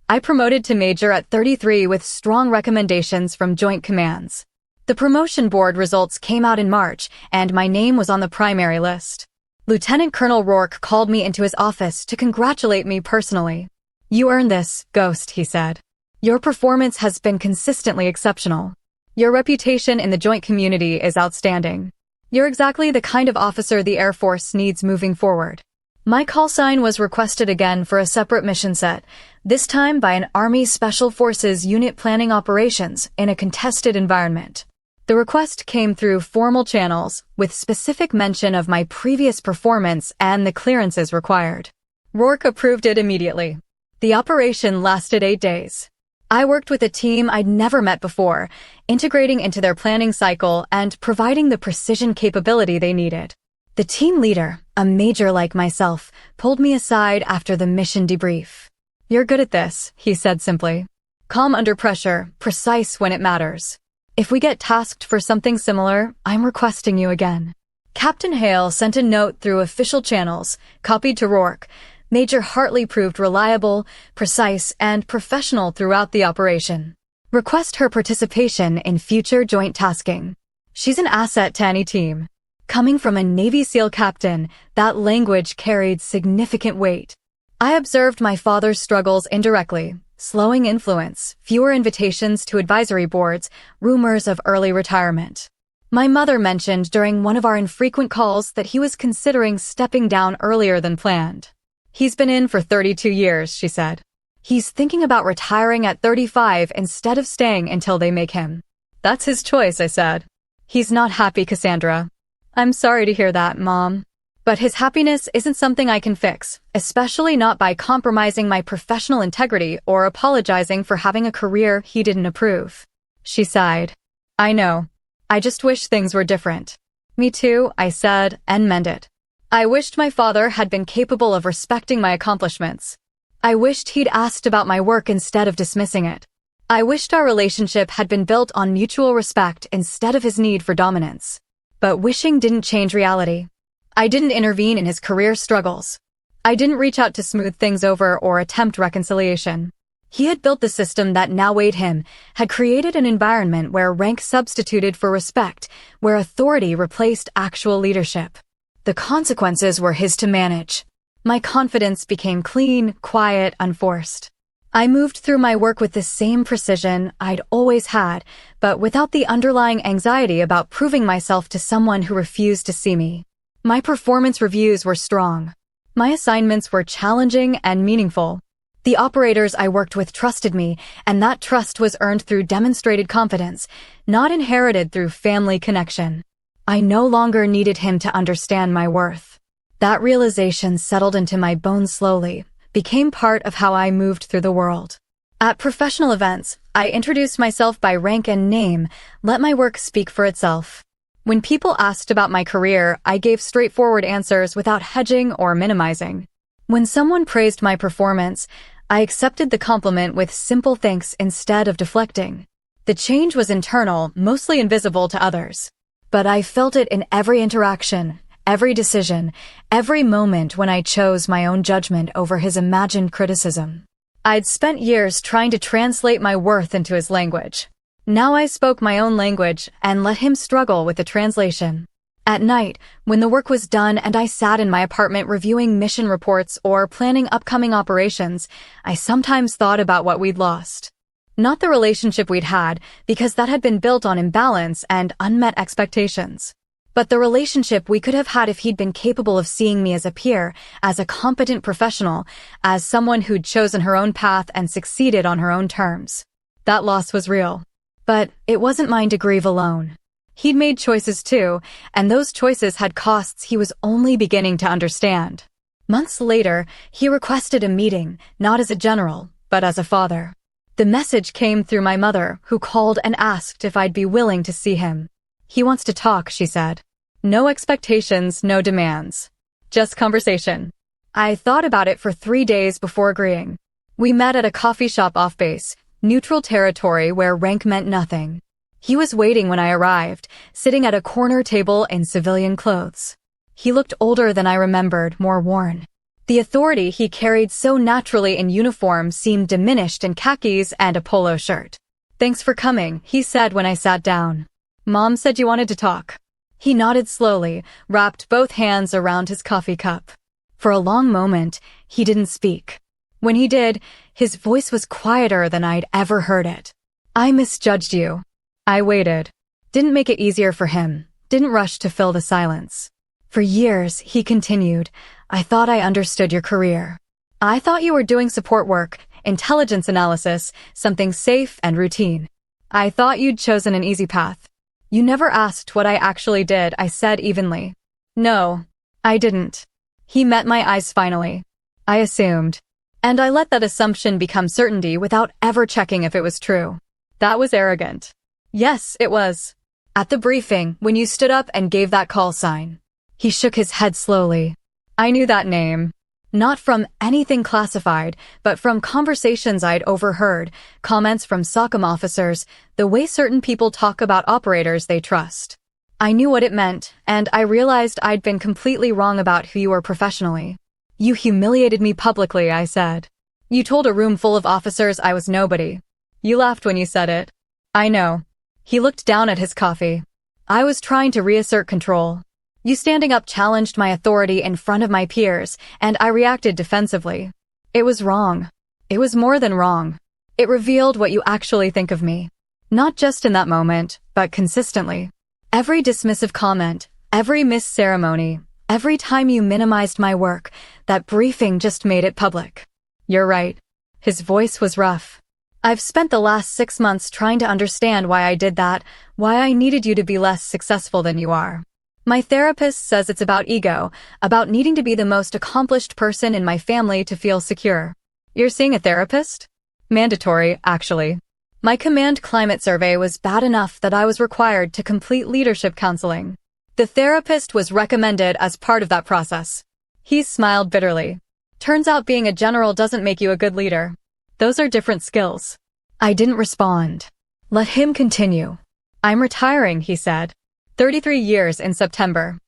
[SPEAKER 1] I promoted to major at 33 with strong recommendations from Joint Commands. The promotion board results came out in March, and my name was on the primary list. Lieutenant Colonel Rourke called me into his office to congratulate me personally. "You earned this, Ghost," he said. "Your performance has been consistently exceptional. Your reputation in the joint community is outstanding. You're exactly the kind of officer the Air Force needs moving forward." My call sign was requested again for a separate mission set, this time by an Army Special Forces unit planning operations in a contested environment. The request came through formal channels, with specific mention of my previous performance and the clearances required. Rourke approved it immediately. The operation lasted 8 days. I worked with a team I'd never met before, integrating into their planning cycle and providing the precision capability they needed. The team leader, a major like myself, pulled me aside after the mission debrief. "You're good at this," he said simply. "Calm under pressure, precise when it matters. If we get tasked for something similar, I'm requesting you again." Captain Hale sent a note through official channels, copied to Rourke. Major Hartley proved reliable, precise, and professional throughout the operation. Request her participation in future joint tasking. She's an asset to any team. Coming from a Navy SEAL captain, that language carried significant weight. I observed my father's struggles indirectly: slowing influence, fewer invitations to advisory boards, rumors of early retirement. My mother mentioned during one of our infrequent calls that he was considering stepping down earlier than planned. "He's been in for 32 years, she said. "He's thinking about retiring at 35 instead of staying until they make him." "That's his choice," I said. "He's not happy, Cassandra." I'm sorry to hear that, Mom. But his happiness isn't something I can fix, especially not by compromising my professional integrity or apologizing for having a career he didn't approve. She sighed. I know. I just wish things were different. Me too, I said, and meant it. I wished my father had been capable of respecting my accomplishments. I wished he'd asked about my work instead of dismissing it. I wished our relationship had been built on mutual respect instead of his need for dominance. But wishing didn't change reality. I didn't intervene in his career struggles. I didn't reach out to smooth things over or attempt reconciliation. He had built the system that now weighed him, had created an environment where rank substituted for respect, where authority replaced actual leadership. The consequences were his to manage. My confidence became clean, quiet, unforced. I moved through my work with the same precision I'd always had, but without the underlying anxiety about proving myself to someone who refused to see me. My performance reviews were strong. My assignments were challenging and meaningful. The operators I worked with trusted me, and that trust was earned through demonstrated confidence, not inherited through family connection. I no longer needed him to understand my worth. That realization settled into my bones slowly, became part of how I moved through the world. At professional events, I introduced myself by rank and name, let my work speak for itself. When people asked about my career, I gave straightforward answers without hedging or minimizing. When someone praised my performance, I accepted the compliment with simple thanks instead of deflecting. The change was internal, mostly invisible to others. But I felt it in every interaction, every decision, every moment when I chose my own judgment over his imagined criticism. I'd spent years trying to translate my worth into his language. Now I spoke my own language and let him struggle with the translation. At night, when the work was done and I sat in my apartment reviewing mission reports or planning upcoming operations, I sometimes thought about what we'd lost. Not the relationship we'd had, because that had been built on imbalance and unmet expectations. But the relationship we could have had if he'd been capable of seeing me as a peer, as a competent professional, as someone who'd chosen her own path and succeeded on her own terms. That loss was real. But it wasn't mine to grieve alone. He'd made choices too, and those choices had costs he was only beginning to understand. Months later, he requested a meeting, not as a general, but as a father. The message came through my mother, who called and asked if I'd be willing to see him. He wants to talk, she said. No expectations, no demands. Just conversation. I thought about it for 3 days before agreeing. We met at a coffee shop off base, neutral territory where rank meant nothing. He was waiting when I arrived, sitting at a corner table in civilian clothes. He looked older than I remembered, more worn. The authority he carried so naturally in uniform seemed diminished in khakis and a polo shirt. Thanks for coming, he said when I sat down. Mom said you wanted to talk. He nodded slowly, wrapped both hands around his coffee cup. For a long moment, he didn't speak. When he did, his voice was quieter than I'd ever heard it. I misjudged you. I waited. Didn't make it easier for him. Didn't rush to fill the silence. For years, he continued, I thought I understood your career. I thought you were doing support work, intelligence analysis, something safe and routine. I thought you'd chosen an easy path. You never asked what I actually did, I said evenly. No, I didn't. He met my eyes finally. I assumed. And I let that assumption become certainty without ever checking if it was true. That was arrogant. Yes, it was. At the briefing, when you stood up and gave that call sign. He shook his head slowly. I knew that name. Not from anything classified, but from conversations I'd overheard, comments from SOCOM officers, the way certain people talk about operators they trust. I knew what it meant, and I realized I'd been completely wrong about who you were professionally. You humiliated me publicly, I said. You told a room full of officers I was nobody. You laughed when you said it. I know. He looked down at his coffee. I was trying to reassert control. You standing up challenged my authority in front of my peers, and I reacted defensively. It was wrong. It was more than wrong. It revealed what you actually think of me. Not just in that moment, but consistently. Every dismissive comment, every missed ceremony, every time you minimized my work, that briefing just made it public. You're right. His voice was rough. I've spent the last 6 months trying to understand why I did that, why I needed you to be less successful than you are. My therapist says it's about ego, about needing to be the most accomplished person in my family to feel secure. You're seeing a therapist? Mandatory, actually. My command climate survey was bad enough that I was required to complete leadership counseling. The therapist was recommended as part of that process. He smiled bitterly. Turns out being a general doesn't make you a good leader. Those are different skills. I didn't respond. Let him continue. I'm retiring, he said. 33 years in September.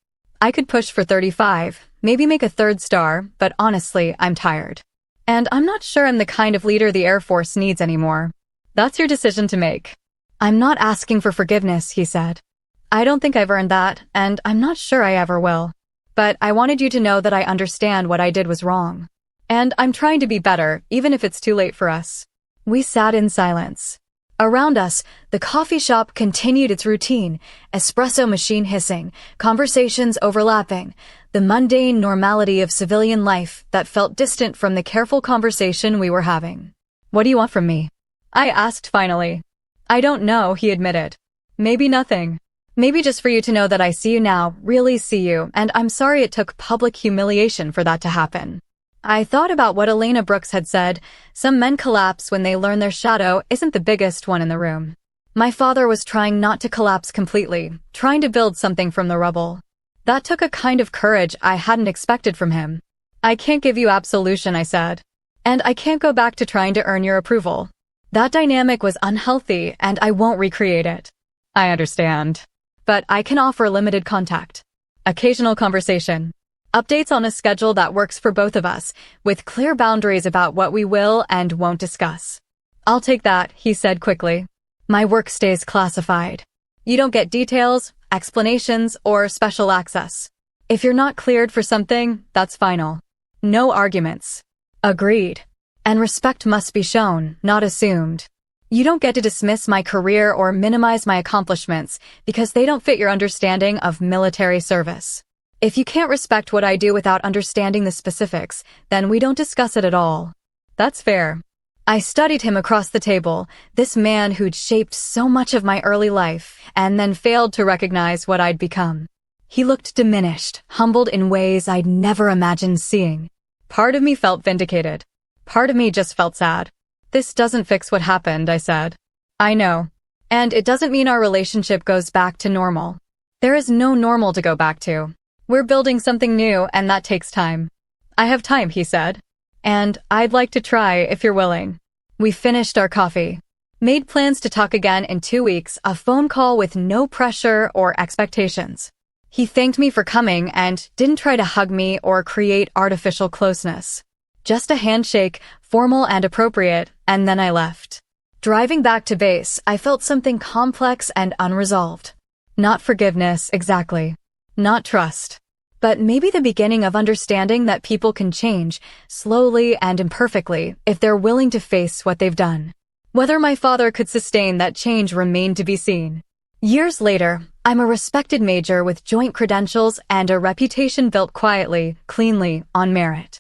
[SPEAKER 1] I could push for 35, maybe make a third star, but honestly, I'm tired. And I'm not sure I'm the kind of leader the Air Force needs anymore. That's your decision to make. I'm not asking for forgiveness, he said. I don't think I've earned that, and I'm not sure I ever will. But I wanted you to know that I understand what I did was wrong. And I'm trying to be better, even if it's too late for us. We sat in silence. Around us, the coffee shop continued its routine, espresso machine hissing, conversations overlapping, the mundane normality of civilian life that felt distant from the careful conversation we were having. What do you want from me? I asked finally. I don't know, he admitted. Maybe nothing. Maybe just for you to know that I see you now, really see you, and I'm sorry it took public humiliation for that to happen. I thought about what Elena Brooks had said. Some men collapse when they learn their shadow isn't the biggest one in the room. My father was trying not to collapse completely, trying to build something from the rubble. That took a kind of courage I hadn't expected from him. I can't give you absolution, I said. And I can't go back to trying to earn your approval. That dynamic was unhealthy, and I won't recreate it. I understand. But I can offer limited contact. Occasional conversation. Updates on a schedule that works for both of us, with clear boundaries about what we will and won't discuss. I'll take that, he said quickly. My work stays classified. You don't get details, explanations, or special access. If you're not cleared for something, that's final. No arguments. Agreed. And respect must be shown, not assumed. You don't get to dismiss my career or minimize my accomplishments because they don't fit your understanding of military service. If you can't respect what I do without understanding the specifics, then we don't discuss it at all. That's fair. I studied him across the table, this man who'd shaped so much of my early life, and then failed to recognize what I'd become. He looked diminished, humbled in ways I'd never imagined seeing. Part of me felt vindicated. Part of me just felt sad. This doesn't fix what happened, I said. I know. And it doesn't mean our relationship goes back to normal. There is no normal to go back to. We're building something new, and that takes time. I have time, he said. And I'd like to try if you're willing. We finished our coffee. Made plans to talk again in 2 weeks, a phone call with no pressure or expectations. He thanked me for coming and didn't try to hug me or create artificial closeness. Just a handshake, formal and appropriate, and then I left. Driving back to base, I felt something complex and unresolved. Not forgiveness, exactly. Not trust. But maybe the beginning of understanding that people can change, slowly and imperfectly, if they're willing to face what they've done. Whether my father could sustain that change remained to be seen. Years later, I'm a respected major with joint credentials and a reputation built quietly, cleanly, on merit.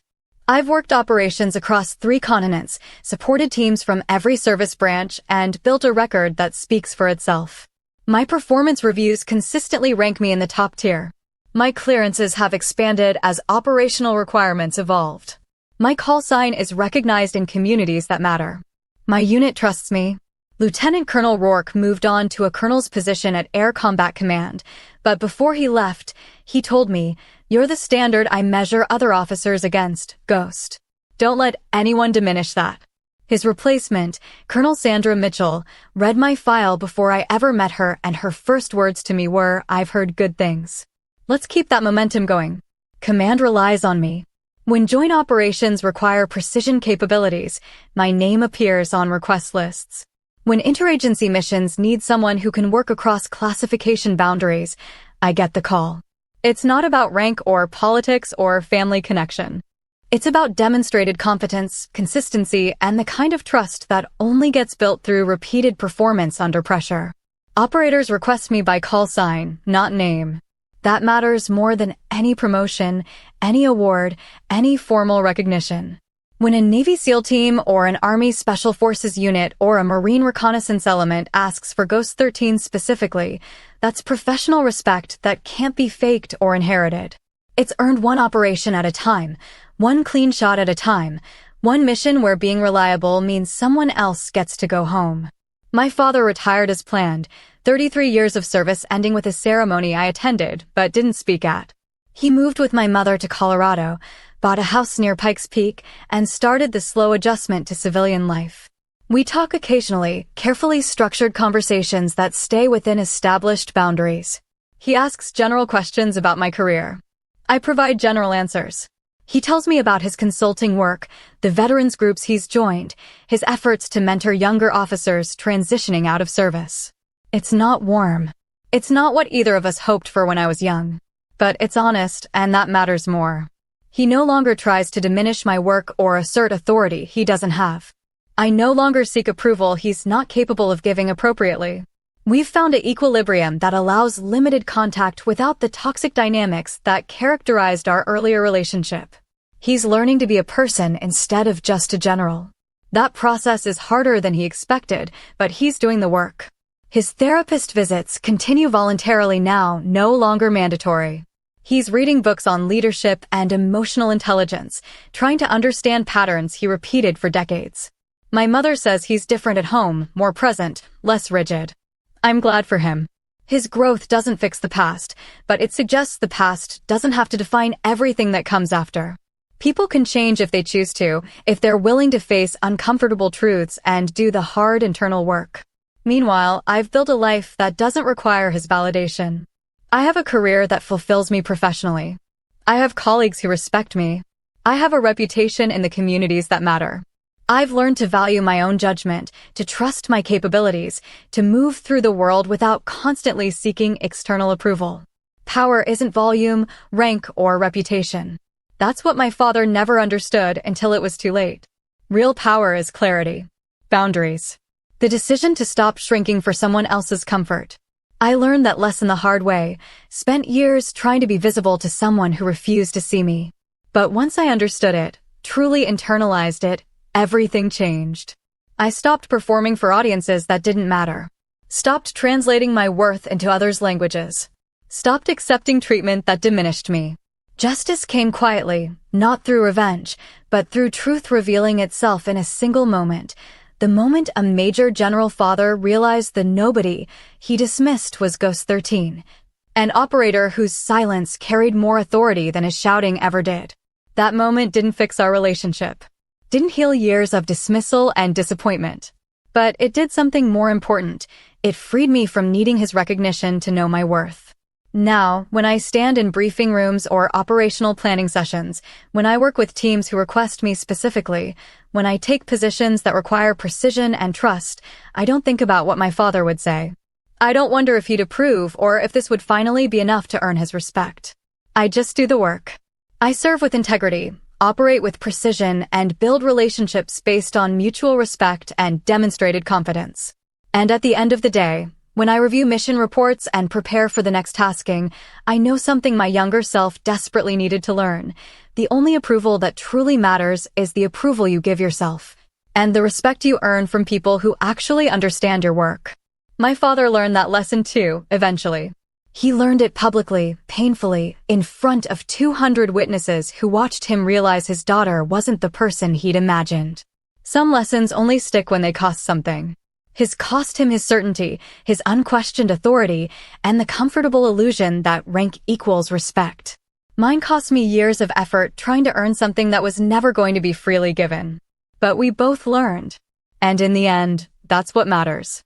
[SPEAKER 1] I've worked operations across 3 continents, supported teams from every service branch, and built a record that speaks for itself. My performance reviews consistently rank me in the top tier. My clearances have expanded as operational requirements evolved. My call sign is recognized in communities that matter. My unit trusts me. Lieutenant Colonel Rourke moved on to a colonel's position at Air Combat Command, but before he left, he told me, "You're the standard I measure other officers against, Ghost. Don't let anyone diminish that." His replacement, Colonel Sandra Mitchell, read my file before I ever met her, and her first words to me were, "I've heard good things. Let's keep that momentum going." Command relies on me. When joint operations require precision capabilities, my name appears on request lists. When interagency missions need someone who can work across classification boundaries, I get the call. It's not about rank or politics or family connection. It's about demonstrated competence, consistency, and the kind of trust that only gets built through repeated performance under pressure. Operators request me by call sign, not name. That matters more than any promotion, any award, any formal recognition. When a Navy SEAL team or an Army Special Forces unit or a Marine reconnaissance element asks for Ghost 13 specifically, that's professional respect that can't be faked or inherited. It's earned one operation at a time, one clean shot at a time, one mission where being reliable means someone else gets to go home. My father retired as planned, 33 years of service ending with a ceremony I attended but didn't speak at. He moved with my mother to Colorado, bought a house near Pikes Peak, and started the slow adjustment to civilian life. We talk occasionally, carefully structured conversations that stay within established boundaries. He asks general questions about my career. I provide general answers. He tells me about his consulting work, the veterans groups he's joined, his efforts to mentor younger officers transitioning out of service. It's not warm. It's not what either of us hoped for when I was young. But it's honest, and that matters more. He no longer tries to diminish my work or assert authority he doesn't have. I no longer seek approval he's not capable of giving appropriately. We've found an equilibrium that allows limited contact without the toxic dynamics that characterized our earlier relationship. He's learning to be a person instead of just a general. That process is harder than he expected, but he's doing the work. His therapist visits continue voluntarily now, no longer mandatory. He's reading books on leadership and emotional intelligence, trying to understand patterns he repeated for decades. My mother says he's different at home, more present, less rigid. I'm glad for him. His growth doesn't fix the past, but it suggests the past doesn't have to define everything that comes after. People can change if they choose to, if they're willing to face uncomfortable truths and do the hard internal work. Meanwhile, I've built a life that doesn't require his validation. I have a career that fulfills me professionally. I have colleagues who respect me. I have a reputation in the communities that matter. I've learned to value my own judgment, to trust my capabilities, to move through the world without constantly seeking external approval. Power isn't volume, rank, or reputation. That's what my father never understood until it was too late. Real power is clarity. Boundaries. The decision to stop shrinking for someone else's comfort. I learned that lesson the hard way, spent years trying to be visible to someone who refused to see me. But once I understood it, truly internalized it, everything changed. I stopped performing for audiences that didn't matter. Stopped translating my worth into others' languages. Stopped accepting treatment that diminished me. Justice came quietly, not through revenge, but through truth revealing itself in a single moment. The moment a major general father realized the nobody he dismissed was Ghost 13, an operator whose silence carried more authority than his shouting ever did. That moment didn't fix our relationship. Didn't heal years of dismissal and disappointment. But it did something more important. It freed me from needing his recognition to know my worth. Now, when I stand in briefing rooms or operational planning sessions, when I work with teams who request me specifically, when I take positions that require precision and trust, I don't think about what my father would say. I don't wonder if he'd approve or if this would finally be enough to earn his respect. I just do the work. I serve with integrity, operate with precision, and build relationships based on mutual respect and demonstrated confidence. And at the end of the day, when I review mission reports and prepare for the next tasking, I know something my younger self desperately needed to learn. The only approval that truly matters is the approval you give yourself, and the respect you earn from people who actually understand your work. My father learned that lesson too, eventually. He learned it publicly, painfully, in front of 200 witnesses who watched him realize his daughter wasn't the person he'd imagined. Some lessons only stick when they cost something. His cost him his certainty, his unquestioned authority, and the comfortable illusion that rank equals respect. Mine cost me years of effort trying to earn something that was never going to be freely given. But we both learned. And in the end, that's what matters.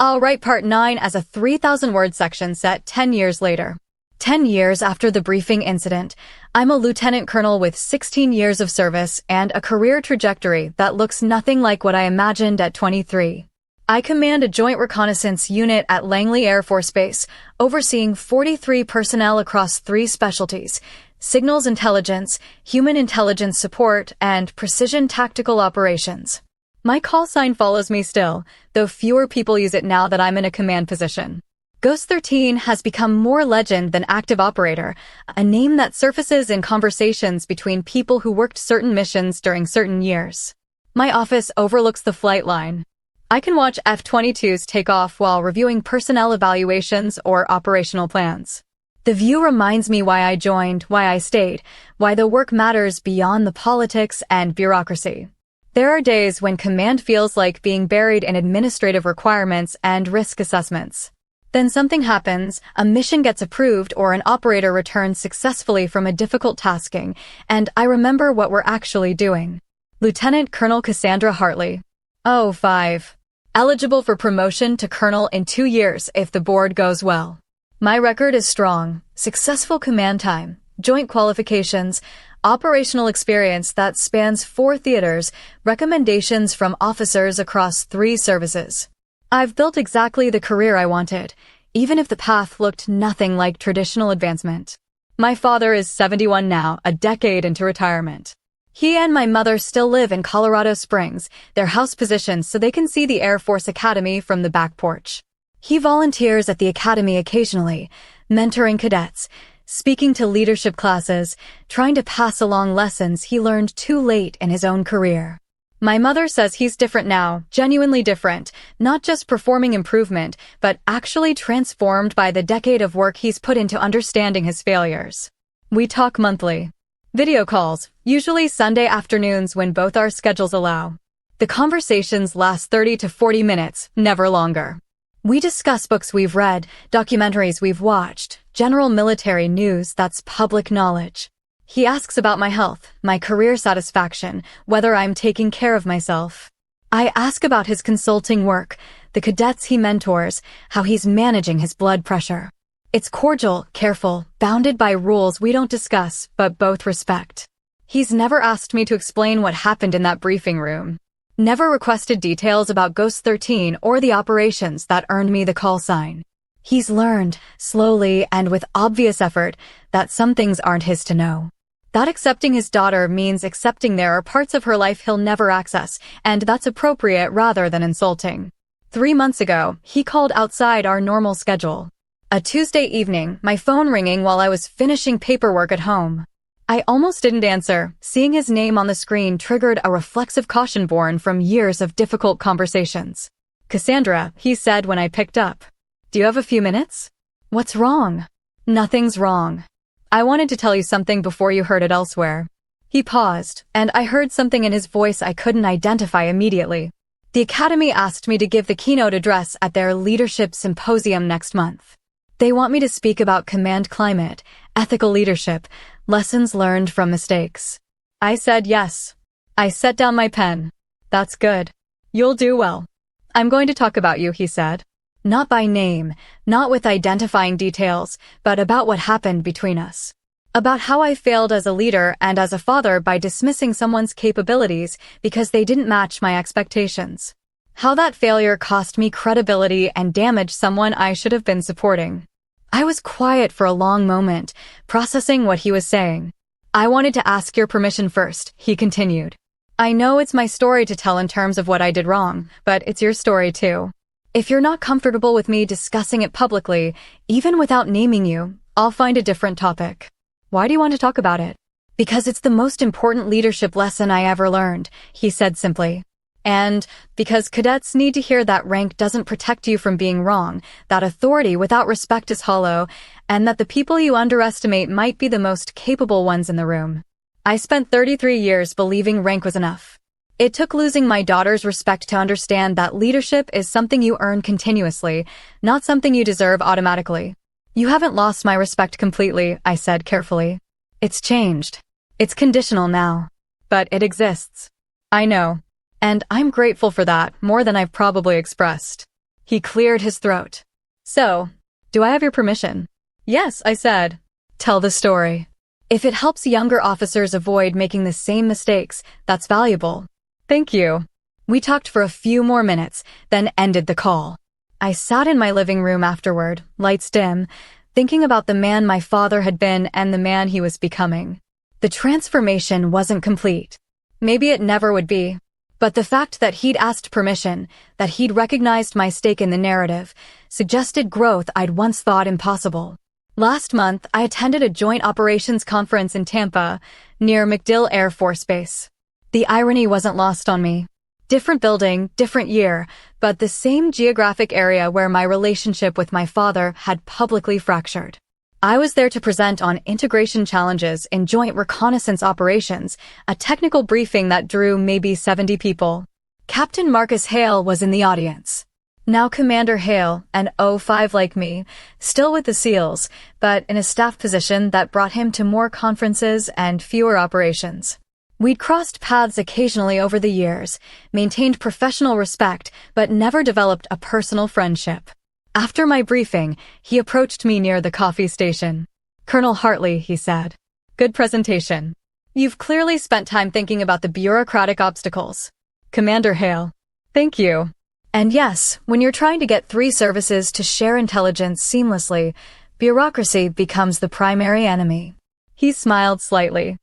[SPEAKER 1] I'll write part 9 as a 3,000-word section set 10 years later. 10 years after the briefing incident, I'm a lieutenant colonel with 16 years of service and a career trajectory that looks nothing like what I imagined at 23. I command a joint reconnaissance unit at Langley Air Force Base, overseeing 43 personnel across 3 specialties: signals intelligence, human intelligence support, and precision tactical operations. My call sign follows me still, though fewer people use it now that I'm in a command position. Ghost 13 has become more legend than active operator, a name that surfaces in conversations between people who worked certain missions during certain years. My office overlooks the flight line. I can watch F-22s take off while reviewing personnel evaluations or operational plans. The view reminds me why I joined, why I stayed, why the work matters beyond the politics and bureaucracy. There are days when command feels like being buried in administrative requirements and risk assessments. Then something happens, a mission gets approved or an operator returns successfully from a difficult tasking, and I remember what we're actually doing. Lieutenant Colonel Cassandra Hartley. 05. Eligible for promotion to colonel in 2 years if the board goes well. My record is strong. Successful command time, joint qualifications, operational experience that spans 4 theaters, recommendations from officers across 3 services. I've built exactly the career I wanted, even if the path looked nothing like traditional advancement. My father is 71 now, a decade into retirement. He and my mother still live in Colorado Springs, their house positioned so they can see the Air Force Academy from the back porch. He volunteers at the academy occasionally, mentoring cadets, speaking to leadership classes, trying to pass along lessons he learned too late in his own career. My mother says he's different now, genuinely different, not just performing improvement, but actually transformed by the decade of work he's put into understanding his failures. We talk monthly. Video calls, usually Sunday afternoons when both our schedules allow. The conversations last 30 to 40 minutes, never longer. We discuss books we've read, documentaries we've watched, general military news that's public knowledge. He asks about my health, my career satisfaction, whether I'm taking care of myself. I ask about his consulting work, the cadets he mentors, how he's managing his blood pressure. It's cordial, careful, bounded by rules we don't discuss, but both respect. He's never asked me to explain what happened in that briefing room. Never requested details about Ghost 13 or the operations that earned me the call sign. He's learned, slowly and with obvious effort, that some things aren't his to know. That accepting his daughter means accepting there are parts of her life he'll never access, and that's appropriate rather than insulting. 3 months ago, he called outside our normal schedule. A Tuesday evening, my phone ringing while I was finishing paperwork at home. I almost didn't answer. Seeing his name on the screen triggered a reflexive caution born from years of difficult conversations. "Cassandra," he said when I picked up. "Do you have a few minutes?" "What's wrong?" "Nothing's wrong. I wanted to tell you something before you heard it elsewhere." He paused, and I heard something in his voice I couldn't identify immediately. The Academy asked me to give the keynote address at their leadership symposium next month. They want me to speak about command climate, ethical leadership, lessons learned from mistakes. I said yes. I set down my pen. "That's good. You'll do well. I'm going to talk about you," he said. Not by name, not with identifying details, but about what happened between us. About how I failed as a leader and as a father by dismissing someone's capabilities because they didn't match my expectations. How that failure cost me credibility and damaged someone I should have been supporting. I was quiet for a long moment, processing what he was saying. "I wanted to ask your permission first," he continued. "I know it's my story to tell in terms of what I did wrong, but it's your story too. If you're not comfortable with me discussing it publicly, even without naming you, I'll find a different topic." "Why do you want to talk about it?" "Because it's the most important leadership lesson I ever learned," he said simply. "And because cadets need to hear that rank doesn't protect you from being wrong, that authority without respect is hollow, and that the people you underestimate might be the most capable ones in the room." I spent 33 years believing rank was enough. It took losing my daughter's respect to understand that leadership is something you earn continuously, not something you deserve automatically. "You haven't lost my respect completely," I said carefully. "It's changed. It's conditional now. But it exists. I know. And I'm grateful for that, more than I've probably expressed." He cleared his throat. "So, do I have your permission?" "Yes," I said. "Tell the story. If it helps younger officers avoid making the same mistakes, that's valuable." "Thank you." We talked for a few more minutes, then ended the call. I sat in my living room afterward, lights dim, thinking about the man my father had been and the man he was becoming. The transformation wasn't complete. Maybe it never would be. But the fact that he'd asked permission, that he'd recognized my stake in the narrative, suggested growth I'd once thought impossible. Last month, I attended a joint operations conference in Tampa, near MacDill Air Force Base. The irony wasn't lost on me. Different building, different year, but the same geographic area where my relationship with my father had publicly fractured. I was there to present on integration challenges in joint reconnaissance operations, a technical briefing that drew maybe 70 people. Captain Marcus Hale was in the audience. Now Commander Hale, an O5 like me, still with the SEALs, but in a staff position that brought him to more conferences and fewer operations. We'd crossed paths occasionally over the years, maintained professional respect, but never developed a personal friendship. After my briefing, he approached me near the coffee station. "Colonel Hartley," he said. "Good presentation. You've clearly spent time thinking about the bureaucratic obstacles." "Commander Hale." "Thank you." And yes, when you're trying to get three services to share intelligence seamlessly, bureaucracy becomes the primary enemy. He smiled slightly.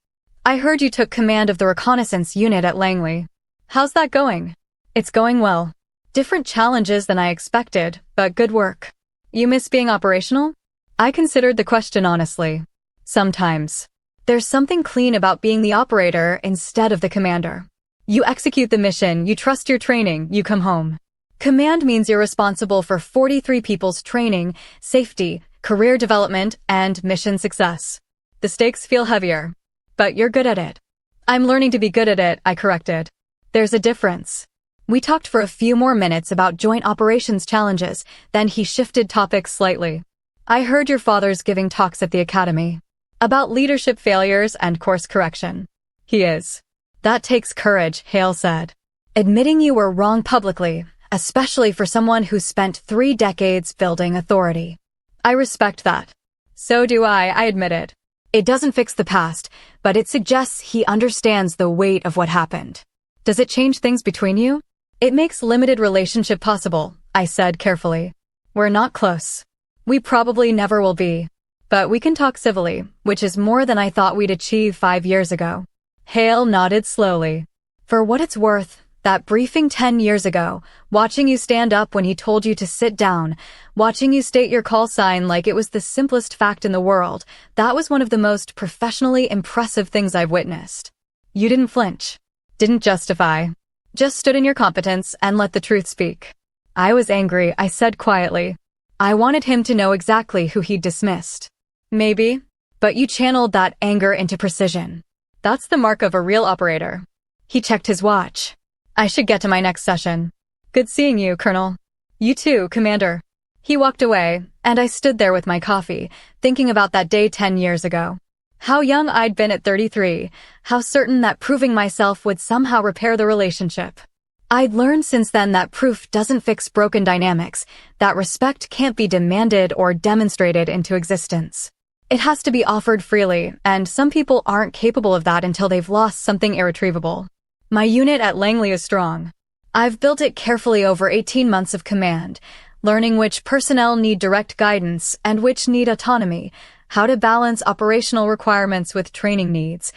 [SPEAKER 1] "I heard you took command of the reconnaissance unit at Langley. How's that going?" "It's going well. Different challenges than I expected, but good work." "You miss being operational?" I considered the question honestly. Sometimes. There's something clean about being the operator instead of the commander. You execute the mission, you trust your training, you come home. Command means you're responsible for 43 people's training, safety, career development, and mission success. The stakes feel heavier. But you're good at it. "I'm learning to be good at it," I corrected. "There's a difference." We talked for a few more minutes about joint operations challenges, then he shifted topics slightly. "I heard your father's giving talks at the academy. About leadership failures and course correction." "He is." "That takes courage," Hale said. "Admitting you were wrong publicly, especially for someone who spent 3 decades building authority." "I respect that." "So do I admit it. It doesn't fix the past, but it suggests he understands the weight of what happened." "Does it change things between you?" "It makes limited relationship possible," I said carefully. "We're not close. We probably never will be. But we can talk civilly, which is more than I thought we'd achieve 5 years ago." Hale nodded slowly. "For what it's worth, that briefing 10 years ago, watching you stand up when he told you to sit down, watching you state your call sign like it was the simplest fact in the world, that was one of the most professionally impressive things I've witnessed. You didn't flinch. Didn't justify. Just stood in your competence and let the truth speak." I was angry, I said quietly. I wanted him to know exactly who he'd dismissed. "Maybe. But you channeled that anger into precision. That's the mark of a real operator." He checked his watch. "I should get to my next session." "Good seeing you, Colonel." "You too, Commander." He walked away, and I stood there with my coffee, thinking about that day 10 years ago. How young I'd been at 33, how certain that proving myself would somehow repair the relationship. I'd learned since then that proof doesn't fix broken dynamics, that respect can't be demanded or demonstrated into existence. It has to be offered freely, and some people aren't capable of that until they've lost something irretrievable. My unit at Langley is strong. I've built it carefully over 18 months of command, learning which personnel need direct guidance and which need autonomy, how to balance operational requirements with training needs,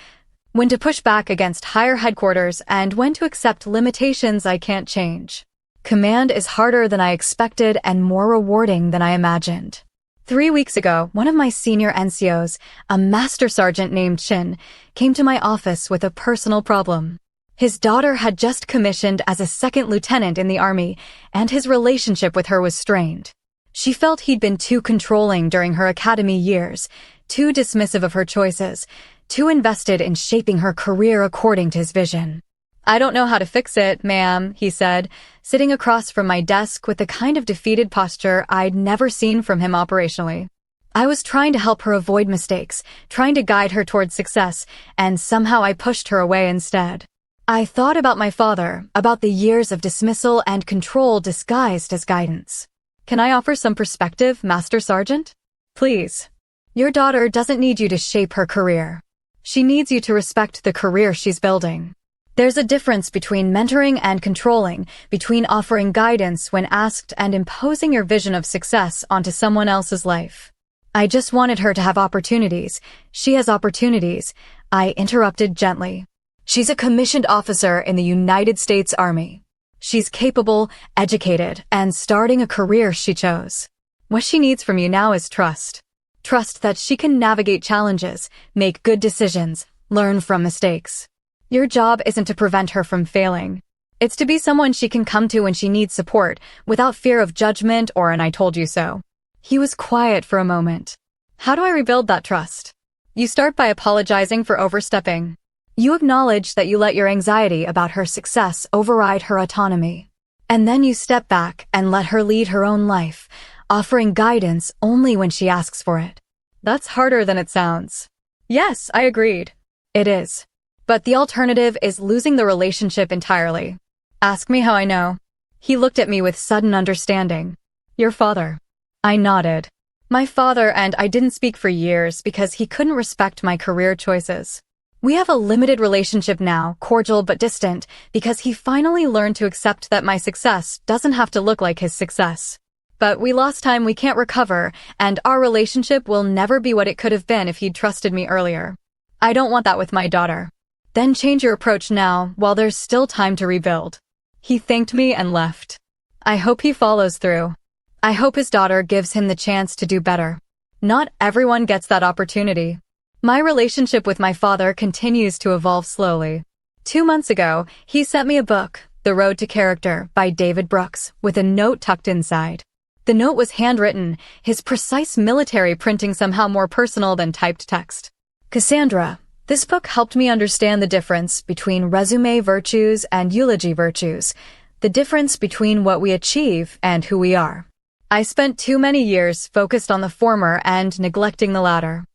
[SPEAKER 1] when to push back against higher headquarters, and when to accept limitations I can't change. Command is harder than I expected and more rewarding than I imagined. 3 weeks ago, one of my senior NCOs, a master sergeant named Chin, came to my office with a personal problem. His daughter had just commissioned as a second lieutenant in the Army, and his relationship with her was strained. She felt he'd been too controlling during her academy years, too dismissive of her choices, too invested in shaping her career according to his vision. "I don't know how to fix it, ma'am," he said, sitting across from my desk with the kind of defeated posture I'd never seen from him operationally. I was trying to help her avoid mistakes, trying to guide her towards success, and somehow I pushed her away instead. I thought about my father, about the years of dismissal and control disguised as guidance. "Can I offer some perspective, Master Sergeant?" "Please. Your daughter doesn't need you to shape her career. She needs you to respect the career she's building. There's a difference between mentoring and controlling, between offering guidance when asked and imposing your vision of success onto someone else's life." "I just wanted her to have opportunities. She has opportunities," I interrupted gently. She's a commissioned officer in the United States Army. She's capable, educated, and starting a career she chose. What she needs from you now is trust. Trust that she can navigate challenges, make good decisions, learn from mistakes. Your job isn't to prevent her from failing. It's to be someone she can come to when she needs support, without fear of judgment or an "I told you so." He was quiet for a moment. How do I rebuild that trust? You start by apologizing for overstepping. You acknowledge that you let your anxiety about her success override her autonomy. And then you step back and let her lead her own life, offering guidance only when she asks for it. That's harder than it sounds. Yes, I agreed. It is. But the alternative is losing the relationship entirely. Ask me how I know. He looked at me with sudden understanding. Your father. I nodded. My father and I didn't speak for years because he couldn't respect my career choices. We have a limited relationship now, cordial but distant, because he finally learned to accept that my success doesn't have to look like his success. But we lost time we can't recover, and our relationship will never be what it could have been if he'd trusted me earlier. I don't want that with my daughter. Then change your approach now, while there's still time to rebuild. He thanked me and left. I hope he follows through. I hope his daughter gives him the chance to do better. Not everyone gets that opportunity. My relationship with my father continues to evolve slowly. 2 months ago, he sent me a book, The Road to Character, by David Brooks, with a note tucked inside. The note was handwritten, his precise military printing somehow more personal than typed text. Cassandra, this book helped me understand the difference between resume virtues and eulogy virtues, the difference between what we achieve and who we are. I spent too many years focused on the former and neglecting the latter.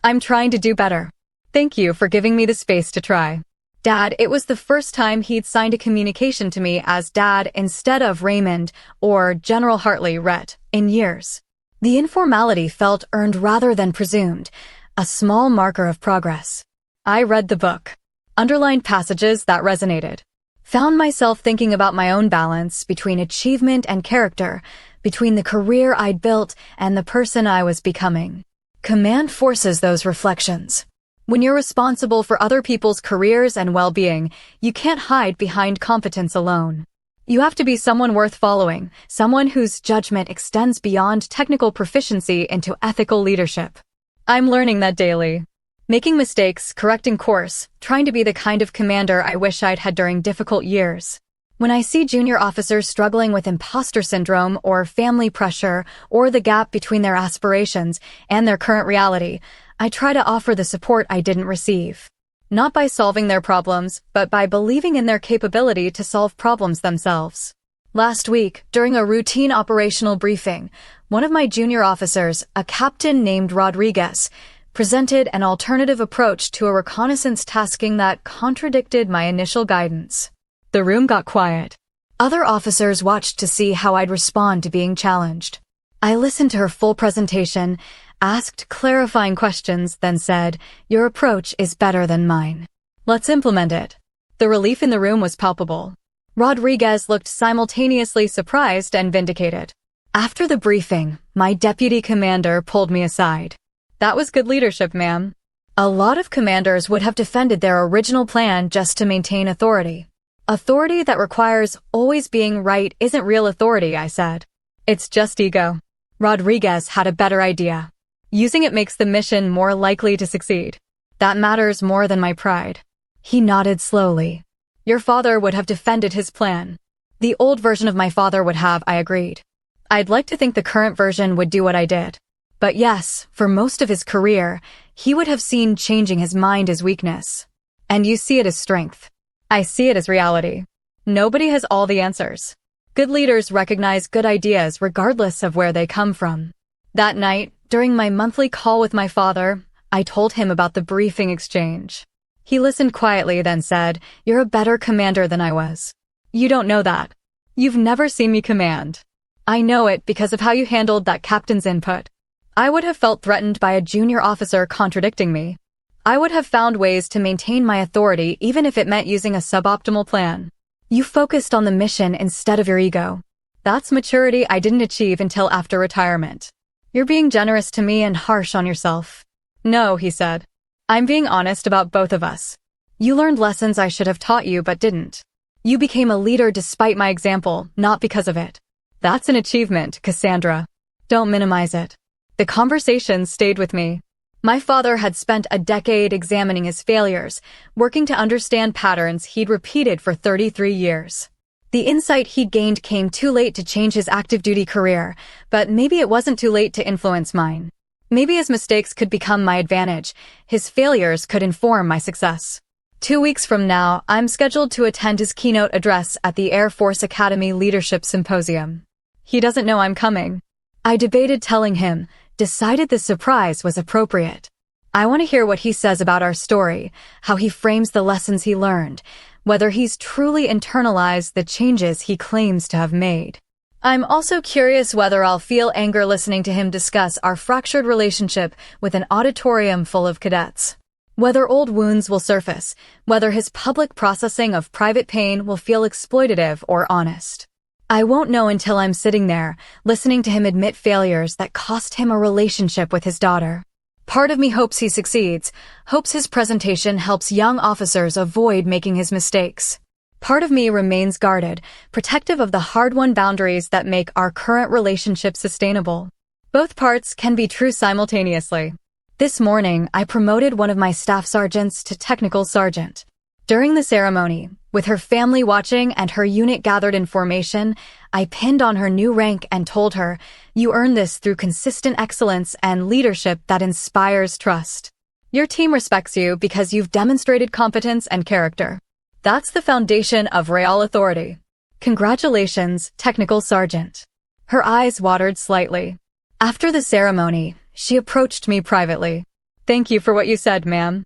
[SPEAKER 1] I'm trying to do better. Thank you for giving me the space to try. Dad, it was the first time he'd signed a communication to me as Dad instead of Raymond or General Hartley Rhett in years. The informality felt earned rather than presumed, a small marker of progress. I read the book, underlined passages that resonated, found myself thinking about my own balance between achievement and character, between the career I'd built and the person I was becoming. Command forces those reflections. When you're responsible for other people's careers and well-being, you can't hide behind competence alone. You have to be someone worth following, someone whose judgment extends beyond technical proficiency into ethical leadership. I'm learning that daily. Making mistakes, correcting course, trying to be the kind of commander I wish I'd had during difficult years. When I see junior officers struggling with imposter syndrome or family pressure or the gap between their aspirations and their current reality, I try to offer the support I didn't receive. Not by solving their problems, but by believing in their capability to solve problems themselves. Last week, during a routine operational briefing, one of my junior officers, a captain named Rodriguez, presented an alternative approach to a reconnaissance tasking that contradicted my initial guidance. The room got quiet. Other officers watched to see how I'd respond to being challenged. I listened to her full presentation, asked clarifying questions, then said, "Your approach is better than mine. Let's implement it." The relief in the room was palpable. Rodriguez looked simultaneously surprised and vindicated. After the briefing, my deputy commander pulled me aside. "That was good leadership, ma'am. A lot of commanders would have defended their original plan just to maintain authority. Authority that requires always being right isn't real authority," I said. "It's just ego." Rodriguez had a better idea. Using it makes the mission more likely to succeed. That matters more than my pride. He nodded slowly. Your father would have defended his plan. The old version of my father would have, I agreed. I'd like to think the current version would do what I did. But yes, for most of his career, he would have seen changing his mind as weakness. And you see it as strength. I see it as reality. Nobody has all the answers. Good leaders recognize good ideas regardless of where they come from. That night, during my monthly call with my father, I told him about the briefing exchange. He listened quietly, then said, "You're a better commander than I was. You don't know that. You've never seen me command. I know it because of how you handled that captain's input. I would have felt threatened by a junior officer contradicting me. I would have found ways to maintain my authority even if it meant using a suboptimal plan. You focused on the mission instead of your ego. That's maturity I didn't achieve until after retirement. You're being generous to me and harsh on yourself." "No," he said. "I'm being honest about both of us. You learned lessons I should have taught you but didn't. You became a leader despite my example, not because of it. That's an achievement, Cassandra. Don't minimize it. The conversation stayed with me. My father had spent a decade examining his failures, working to understand patterns he'd repeated for 33 years. The insight he'd gained came too late to change his active duty career, but maybe it wasn't too late to influence mine. Maybe his mistakes could become my advantage. His failures could inform my success. 2 weeks from now, I'm scheduled to attend his keynote address at the Air Force Academy Leadership Symposium. He doesn't know I'm coming. I debated telling him, decided the surprise was appropriate. I want to hear what he says about our story, how he frames the lessons he learned, whether he's truly internalized the changes he claims to have made. I'm also curious whether I'll feel anger listening to him discuss our fractured relationship with an auditorium full of cadets. Whether old wounds will surface, whether his public processing of private pain will feel exploitative or honest. I won't know until I'm sitting there, listening to him admit failures that cost him a relationship with his daughter. Part of me hopes he succeeds, hopes his presentation helps young officers avoid making his mistakes. Part of me remains guarded, protective of the hard-won boundaries that make our current relationship sustainable. Both parts can be true simultaneously. This morning, I promoted one of my staff sergeants to technical sergeant. During the ceremony, with her family watching and her unit gathered in formation, I pinned on her new rank and told her, "You earn this through consistent excellence and leadership that inspires trust. Your team respects you because you've demonstrated competence and character. That's the foundation of real authority. Congratulations, Technical Sergeant." Her eyes watered slightly. After the ceremony, she approached me privately. "Thank you for what you said, ma'am.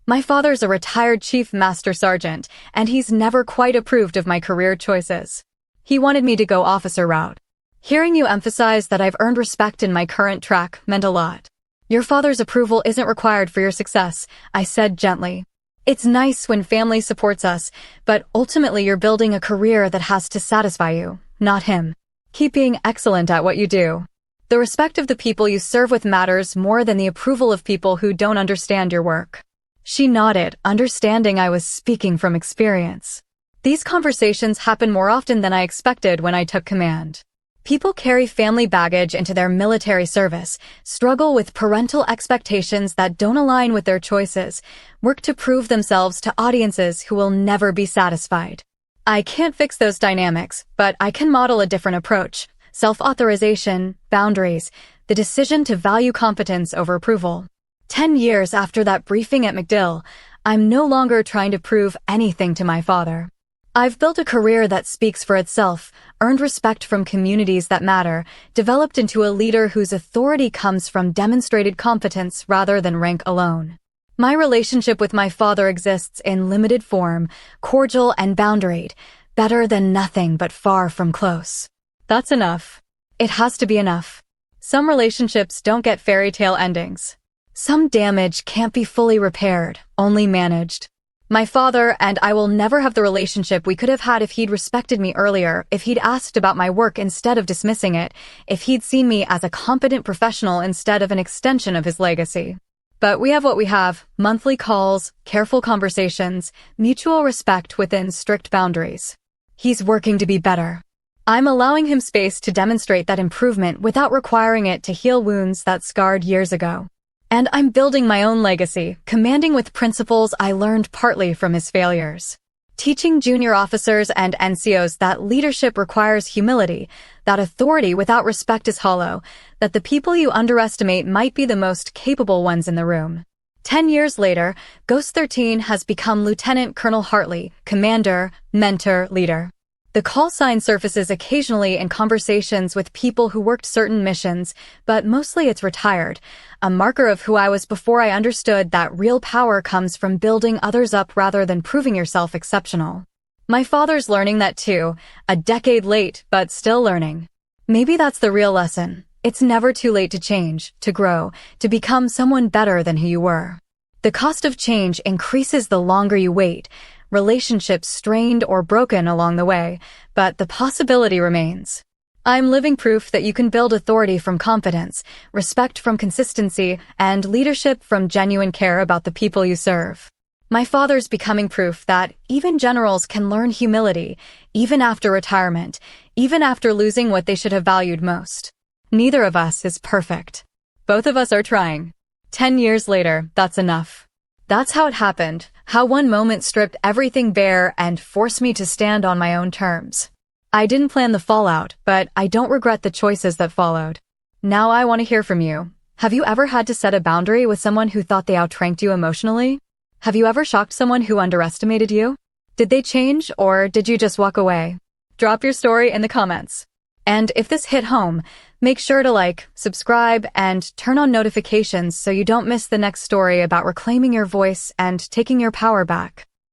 [SPEAKER 1] My father's a retired Chief Master Sergeant, and he's never quite approved of my career choices. He wanted me to go officer route. Hearing you emphasize that I've earned respect in my current track meant a lot. Your father's approval isn't required for your success," I said gently. "It's nice when family supports us, but ultimately you're building a career that has to satisfy you, not him. Keep being excellent at what you do. The respect of the people you serve with matters more than the approval of people who don't understand your work." She nodded, understanding I was speaking from experience. These conversations happen more often than I expected when I took command. People carry family baggage into their military service, struggle with parental expectations that don't align with their choices, work to prove themselves to audiences who will never be satisfied. I can't fix those dynamics, but I can model a different approach: self-authorization, boundaries, the decision to value competence over approval. 10 years after that briefing at MacDill, I'm no longer trying to prove anything to my father. I've built a career that speaks for itself, earned respect from communities that matter, developed into a leader whose authority comes from demonstrated competence rather than rank alone. My relationship with my father exists in limited form, cordial and boundaried, better than nothing but far from close. That's enough. It has to be enough. Some relationships don't get fairy tale endings. Some damage can't be fully repaired, only managed. My father and I will never have the relationship we could have had if he'd respected me earlier, if he'd asked about my work instead of dismissing it, if he'd seen me as a competent professional instead of an extension of his legacy. But we have what we have: monthly calls, careful conversations, mutual respect within strict boundaries. He's working to be better. I'm allowing him space to demonstrate that improvement without requiring it to heal wounds that scarred years ago. And I'm building my own legacy, commanding with principles I learned partly from his failures. Teaching junior officers and NCOs that leadership requires humility, that authority without respect is hollow, that the people you underestimate might be the most capable ones in the room. 10 years later, Ghost 13 has become Lieutenant Colonel Hartley, commander, mentor, leader. The call sign surfaces occasionally in conversations with people who worked certain missions, but mostly it's retired, a marker of who I was before I understood that real power comes from building others up rather than proving yourself exceptional. My father's learning that too, a decade late, but still learning. Maybe that's the real lesson. It's never too late to change, to grow, to become someone better than who you were. The cost of change increases the longer you wait, relationships strained or broken along the way, but the possibility remains. I'm living proof that you can build authority from competence, respect from consistency, and leadership from genuine care about the people you serve. My father's becoming proof that even generals can learn humility, even after retirement, even after losing what they should have valued most. Neither of us is perfect. Both of us are trying. 10 years later, that's enough. That's how it happened, how one moment stripped everything bare and forced me to stand on my own terms. I didn't plan the fallout, but I don't regret the choices that followed. Now I want to hear from you. Have you ever had to set a boundary with someone who thought they outranked you emotionally? Have you ever shocked someone who underestimated you? Did they change, or did you just walk away? Drop your story in the comments. And if this hit home, make sure to like, subscribe, and turn on notifications so you don't miss the next story about reclaiming your voice and taking your power back.